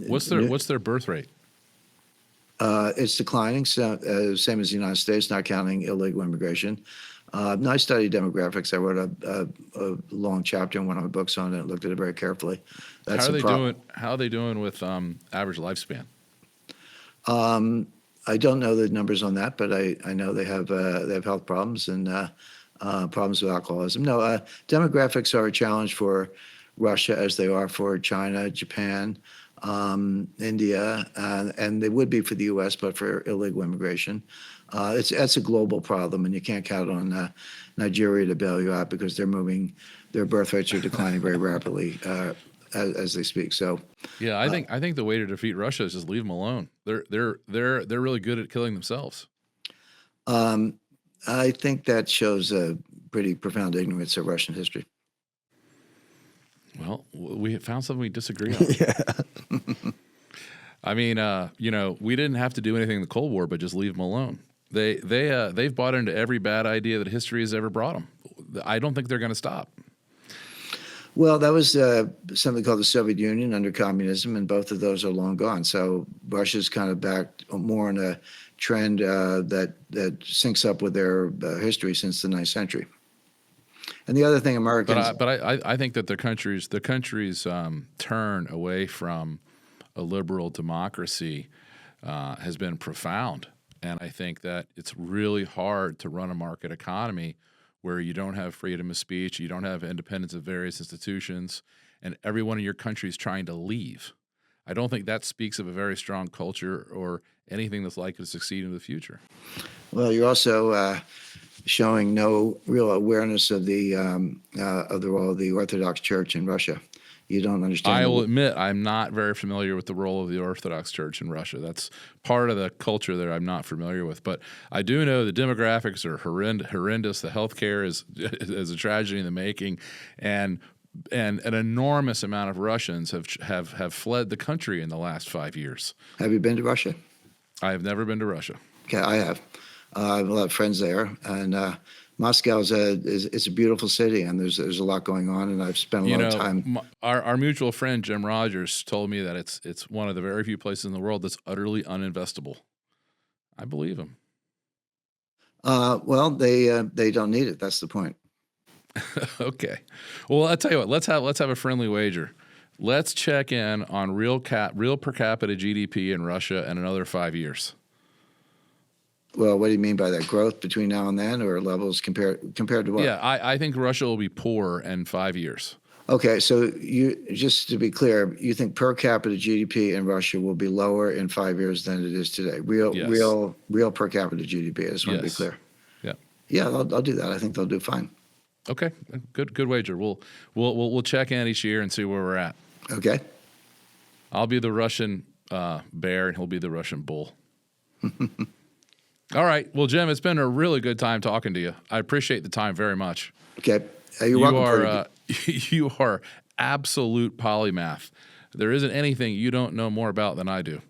What's their birth rate? It's declining, same as the United States, not counting illegal immigration. I studied demographics. I wrote a long chapter in one of my books on it. Looked at it very carefully. How are they doing with average lifespan? I don't know the numbers on that, but I know they have health problems and problems with alcoholism. No, demographics are a challenge for Russia as they are for China, Japan, India, and they would be for the U.S., but for illegal immigration. That's a global problem, and you can't count on Nigeria to bail you out because their birth rates are declining very rapidly as they speak. So, yeah, I think the way to defeat Russia is just leave them alone. They're really good at killing themselves. I think that shows a pretty profound ignorance of Russian history. Well, we found something we disagree on. Yeah. I mean, we didn't have to do anything in the Cold War, but just leave them alone. They've bought into every bad idea that history has ever brought them. I don't think they're going to stop. Well, that was something called the Soviet Union under communism, and both of those are long gone. So Russia's kind of back more on a trend that syncs up with their history since the 9th century. And the other thing, Americans. But I think that the country's turn away from a liberal democracy has been profound, and I think that it's really hard to run a market economy where you don't have freedom of speech, you don't have independence of various institutions, and everyone in your country is trying to leave. I don't think that speaks of a very strong culture or anything that's likely to succeed in the future. Well, you're also showing no real awareness of the role of the Orthodox Church in Russia. You don't understand. I will admit I'm not very familiar with the role of the Orthodox Church in Russia. That's part of the culture that I'm not familiar with. But I do know the demographics are horrendous. The healthcare is a tragedy in the making, and an enormous amount of Russians have fled the country in the last 5 years. Have you been to Russia? I have never been to Russia. Okay, I have. I have a lot of friends there, and Moscow is a beautiful city, and there's a lot going on, and I've spent a lot of time. Our mutual friend Jim Rogers told me that it's one of the very few places in the world that's utterly uninvestable. I believe him. Well, they don't need it. That's the point. Okay. Well, I'll tell you what. Let's have a friendly wager. Let's check in on real per capita GDP in Russia in another 5 years. Well, what do you mean by that? Growth between now and then, or levels compared to what? Yeah, I think Russia will be poor in 5 years. Okay, so just to be clear, you think per capita GDP in Russia will be lower in 5 years than it is today? Real per capita GDP. I just want to be clear. Yeah. Yeah, I'll do that. I think they'll do fine. Okay, good wager. We'll check in each year and see where we're at. Okay. I'll be the Russian bear, and he'll be the Russian bull. All right. Well, Jim, it's been a really good time talking to you. I appreciate the time very much. Okay. You're welcome. You are absolute polymath. There isn't anything you don't know more about than I do.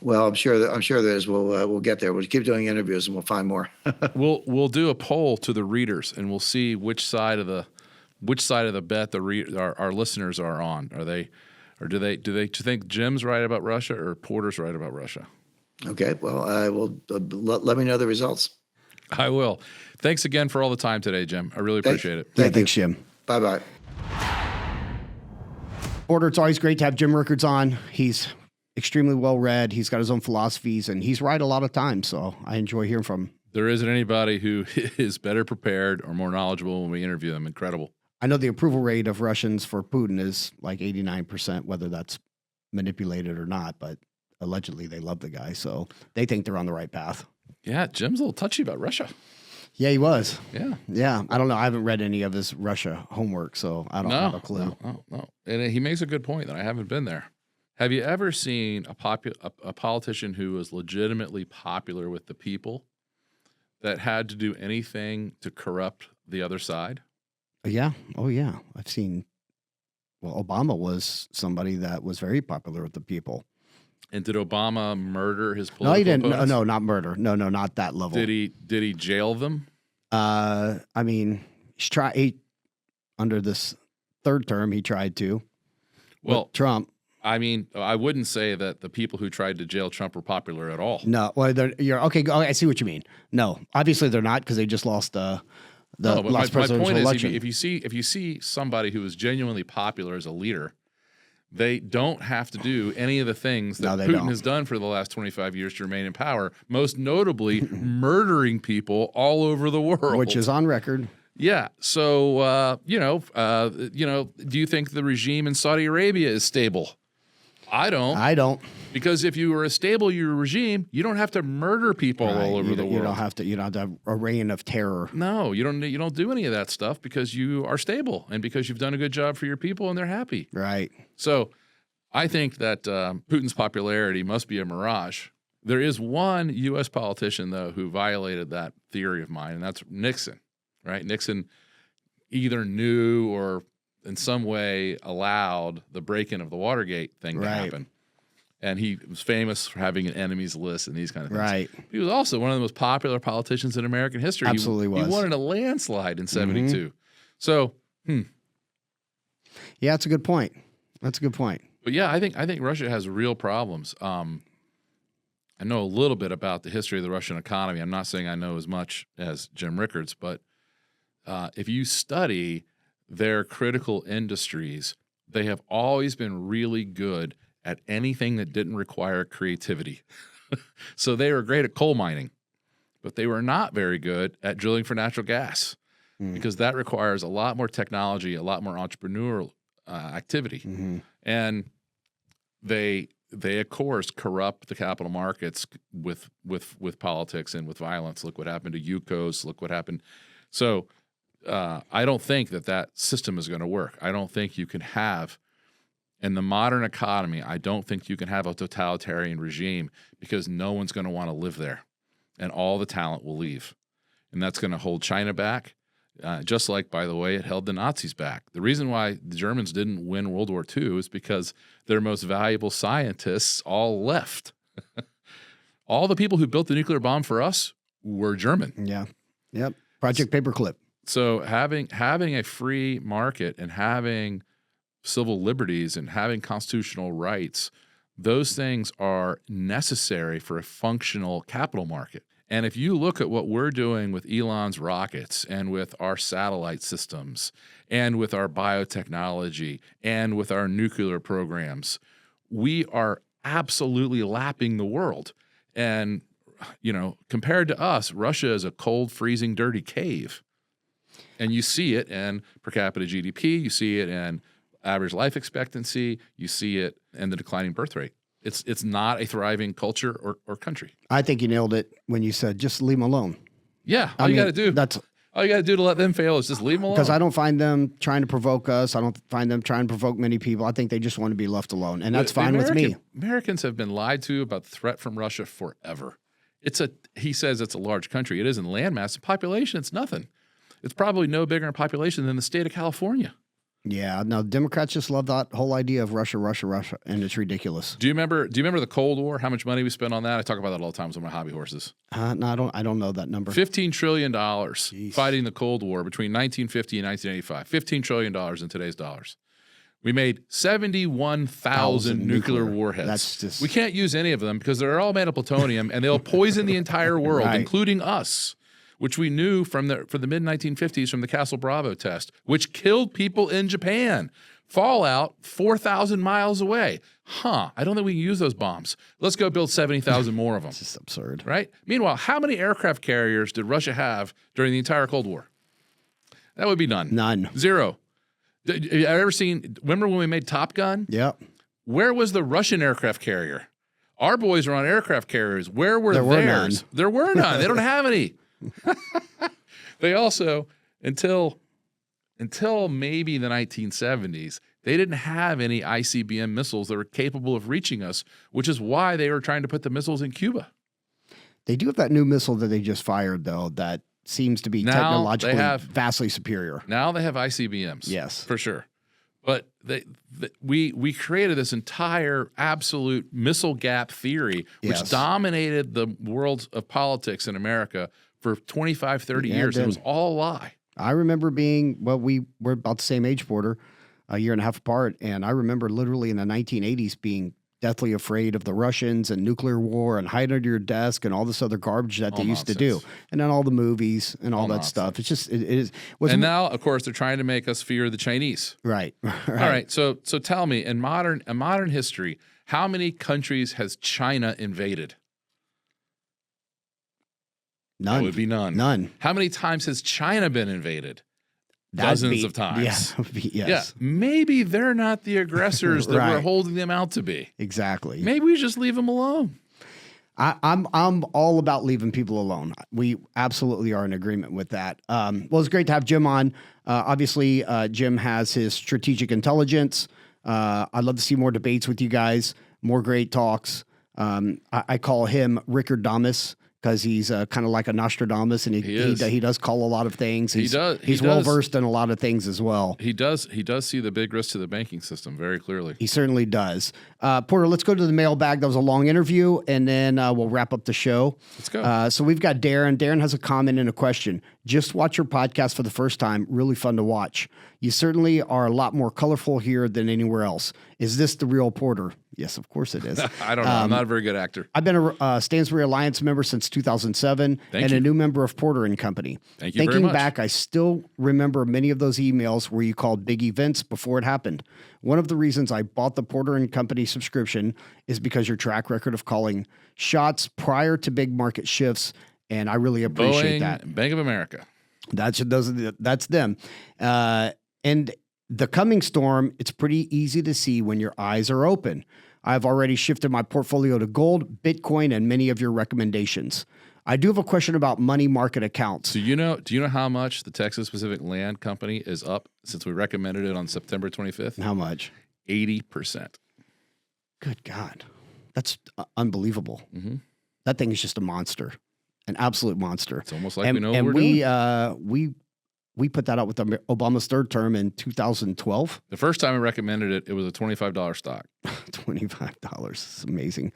Well, I'm sure there is. We'll get there. We'll keep doing interviews, and we'll find more. We'll do a poll to the readers, and we'll see which side of the bet our listeners are on. Do they think Jim's right about Russia or Porter's right about Russia? Okay. Well, I will let me know the results. I will. Thanks again for all the time today, Jim. I really appreciate it. Thanks, Jim. Bye-bye. Porter, it's always great to have Jim Rickards on. He's extremely well read. He's got his own philosophies, and he's right a lot of times. So I enjoy hearing from him. There isn't anybody who is better prepared or more knowledgeable when we interview them. Incredible. I know the approval rate of Russians for Putin is like 89%, whether that's manipulated or not, but allegedly they love the guy. So they think they're on the right path. Yeah, Jim's a little touchy about Russia. Yeah, he was. Yeah. Yeah. I don't know. I haven't read any of his Russia homework, so I don't have a clue. No. And he makes a good point that I haven't been there. Have you ever seen a politician who was legitimately popular with the people that had to do anything to corrupt the other side? Yeah. Oh, yeah. I've seen. Well, Obama was somebody that was very popular with the people. And did Obama murder his political No, he didn't. opponents? No, not murder. No, not that level. Did he jail them? I mean, under this third term, he tried to. Well, Trump. I mean, I wouldn't say that the people who tried to jail Trump were popular at all. No, well, you're okay. I see what you mean. No, obviously they're not because they just lost the But last my presidential point election. is, if you see somebody who is genuinely popular as a leader, they don't have to do any of the things that Putin has done for the last 25 years to remain in power, most notably murdering people all over the world. Which is on record. Yeah. So, do you think the regime in Saudi Arabia is stable? I don't. Because if you were a stable regime, you don't have to murder people all over the world. You don't have to have a reign of terror. No, you don't do any of that stuff because you are stable and because you've done a good job for your people and they're happy. Right. So I think that Putin's popularity must be a mirage. There is one U.S. politician, though, who violated that theory of mine, and that's Nixon, right? Nixon either knew or in some way allowed the break-in of the Watergate thing to happen. And he was famous for having an enemies list and these kind of things. Right. He was also one of the most popular politicians in American history. Absolutely was. He won in a landslide in 72. So, Yeah, that's a good point. But yeah, I think Russia has real problems. I know a little bit about the history of the Russian economy. I'm not saying I know as much as Jim Rickards, but if you study their critical industries, they have always been really good at anything that didn't require creativity. So they were great at coal mining, but they were not very good at drilling for natural gas because that requires a lot more technology, a lot more entrepreneurial activity. And they of course corrupt the capital markets with politics and with violence. Look what happened to Yukos. Look what happened. So I don't think that system is going to work. I don't think you can have, in the modern economy, I don't think you can have a totalitarian regime because no one's going to want to live there, and all the talent will leave, and that's going to hold China back. Just like, by the way, it held the Nazis back. The reason why the Germans didn't win World War II is because their most valuable scientists all left. All the people who built the nuclear bomb for us were German. Yeah. Yep. Project Paperclip. So having a free market and having civil liberties and having constitutional rights, those things are necessary for a functional capital market. And if you look at what we're doing with Elon's rockets and with our satellite systems and with our biotechnology and with our nuclear programs, we are absolutely lapping the world. And, compared to us, Russia is a cold, freezing, dirty cave. And you see it in per capita GDP, you see it in average life expectancy, you see it in the declining birth rate. It's not a thriving culture or country. I think you nailed it when you said just leave them alone. Yeah, all you got to do to let them fail is just leave them alone. Because I don't find them trying to provoke us. I don't find them trying to provoke many people. I think they just want to be left alone, and that's fine with me. Americans have been lied to about the threat from Russia forever. He says it's a large country. It is in landmass. In population, it's nothing. It's probably no bigger in population than the state of California. Yeah, no, Democrats just love that whole idea of Russia, and it's ridiculous. Do you remember the Cold War? How much money we spent on that? I talk about that all the time with my hobby horses. No, I don't know that number. $15 trillion fighting the Cold War between 1950 and 1985. $15 trillion in today's dollars. We made 71,000 nuclear warheads. We can't use any of them because they're all made of plutonium and they'll poison the entire world, including us, which we knew from the mid-1950s from the Castle Bravo test, which killed people in Japan. Fallout 4,000 miles away. I don't think we can use those bombs. Let's go build 70,000 more of them. It's just absurd. Right? Meanwhile, how many aircraft carriers did Russia have during the entire Cold War? That would be none. None. Zero. Have you ever seen, remember when we made Top Gun? Yep. Where was the Russian aircraft carrier? Our boys are on aircraft carriers. Where were There were theirs? none. There were none. They don't have any. They also, until maybe the 1970s, they didn't have any ICBM missiles that were capable of reaching us, which is why they were trying to put the missiles in Cuba. They do have that new missile that they just fired, though, that seems to be Now technologically they have- vastly superior. Now they have ICBMs. Yes. For sure. But we created this entire absolute missile gap theory, which Yes. dominated the world of politics in America for 25, 30 Yeah, it years. It did. was all a lie. I remember being, well, we were about the same age, Porter, a year and a half apart. And I remember literally in the 1980s being deathly afraid of the Russians and nuclear war and hide under your desk and all this other garbage that All they used to do. nonsense. And then all the movies and all All that stuff. It's just, it is. And now, of course, they're trying to make us fear the Chinese. Right. All right. So tell me, in modern history, how many countries has China invaded? None. That would be none. None. How many times has China been invaded? That'd Dozens be- of times. Yeah. Yes. Yeah. Maybe they're not the aggressors that we're Right. holding them out to be. Exactly. Maybe we just leave them alone. I'm all about leaving people alone. We absolutely are in agreement with that. Well, it's great to have Jim on. Obviously, Jim has his strategic intelligence. I'd love to see more debates with you guys, more great talks. I call him Rickardamus because he's kind of like a Nostradamus, and he does call a lot of things. He's well versed in a lot of things as well. He does see the big risk to the banking system very clearly. He certainly does. Porter, let's go to the mailbag. That was a long interview, and then we'll wrap up the show. Let's go. So we've got Darren. Darren has a comment and a question. Just watch your podcast for the first time. Really fun to watch. You certainly are a lot more colorful here than anywhere else. Is this the real Porter? Yes, of course it is. I don't know. I'm not a very good actor. I've been a Stansberry Alliance member since 2007 Thank and you. a new member of Porter and Company. Thank you very Thinking much. back, I still remember many of those emails where you called big events before it happened. One of the reasons I bought the Porter and Company subscription is because your track record of calling shots prior to big market shifts, and I really appreciate Boeing, that. Bank of America. That's them. And the coming storm, it's pretty easy to see when your eyes are open. I've already shifted my portfolio to gold, Bitcoin, and many of your recommendations. I do have a question about money market accounts. Do you know how much the Texas Pacific Land Company is up since we recommended it on September 25th? How much? 80%. Good God. That's unbelievable. Mhm. That thing is just a monster, an absolute monster. It's almost like we know what and we're doing. we put that out with Obama's third term in 2012. The first time I recommended it, it was a $25 stock. $25. It's amazing.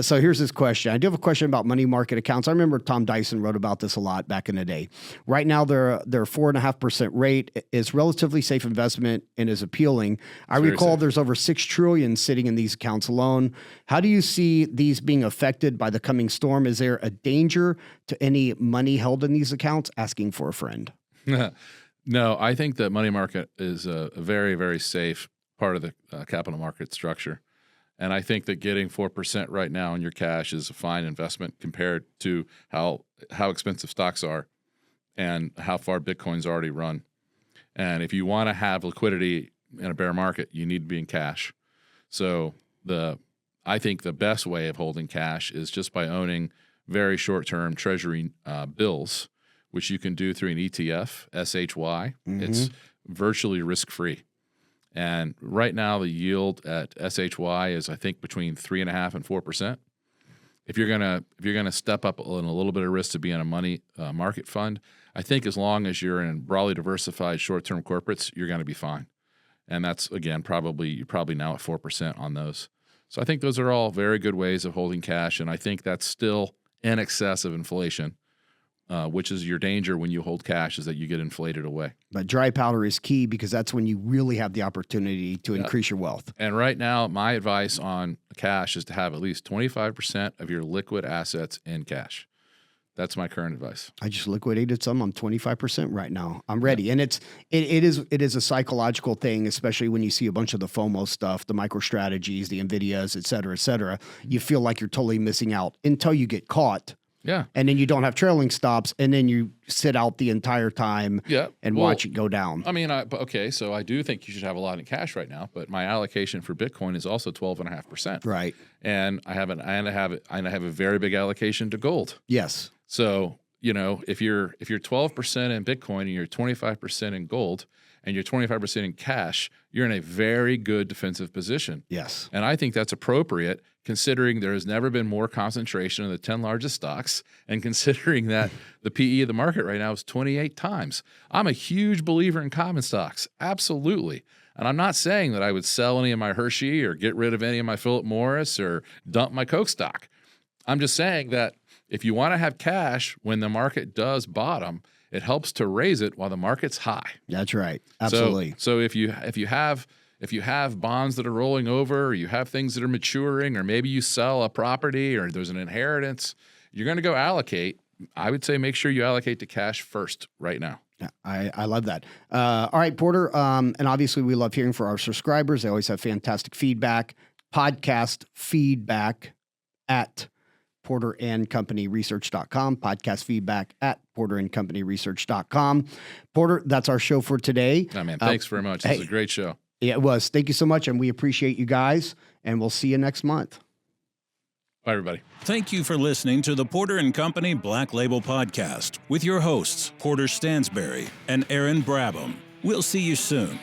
So here's this question. I do have a question about money market accounts. I remember Tom Dyson wrote about this a lot back in the day. Right now, their 4.5% rate is relatively safe investment and is appealing. I very recall safe. there's over $6 trillion sitting in these accounts alone. How do you see these being affected by the coming storm? Is there a danger to any money held in these accounts? Asking for a friend. No, I think that money market is a very, very safe part of the capital market structure. And I think that getting 4% right now in your cash is a fine investment compared to how expensive stocks are and how far Bitcoin's already run. And if you want to have liquidity in a bear market, you need to be in cash. So I think the best way of holding cash is just by owning very short-term treasury bills, which you can do through an ETF, SHY. It's virtually risk-free. And right now, the yield at SHY is, I think, between 3.5% and 4%. If you're gonna step up in a little bit of risk to be in a money market fund, I think as long as you're in broadly diversified short-term corporates, you're going to be fine. And that's again you're probably now at 4% on those. So I think those are all very good ways of holding cash, and I think that's still in excess of inflation. Which is your danger when you hold cash, is that you get inflated away. But dry powder is key because that's when you really have the opportunity to increase your wealth. And right now, my advice on cash is to have at least 25% of your liquid assets in cash. That's my current advice. I just liquidated some. I'm 25% right now. I'm ready. And it is a psychological thing, especially when you see a bunch of the FOMO stuff, the MicroStrategies, the NVIDIAs, et cetera, et cetera. You feel like you're totally missing out until you get caught. Yeah. And then you don't have trailing stops, and then you sit out the entire time and Well, watch it go down. I mean, okay, so I do think you should have a lot in cash right now, but my allocation for Bitcoin is also 12.5%. Right. And I have a very big allocation to gold. Yes. So, if you're 12% in Bitcoin and you're 25% in gold and you're 25% in cash, you're in a very good defensive position. Yes. And I think that's appropriate considering there has never been more concentration in the 10 largest stocks and considering that the PE of the market right now is 28 times. I'm a huge believer in common stocks. Absolutely. And I'm not saying that I would sell any of my Hershey or get rid of any of my Philip Morris or dump my Coke stock. I'm just saying that if you want to have cash when the market does bottom, it helps to raise it while the market's high. That's right. Absolutely. So if you have bonds that are rolling over, or you have things that are maturing, or maybe you sell a property or there's an inheritance, you're going to go allocate. I would say make sure you allocate to cash first right now. Yeah, I love that. All right, Porter. And obviously we love hearing from our subscribers. They always have fantastic feedback. Podcast feedback at porterandcompanyresearch.com, podcast feedback at porterandcompanyresearch.com. Porter, that's our show for today. Oh, man, thanks very much. This was a great show. Yeah, it was. Thank you so much. And we appreciate you guys. And we'll see you next month. Bye, everybody. Thank you for listening to the Porter & Company Black Label Podcast with your hosts, Porter Stansberry and Aaron Brabham. We'll see you soon.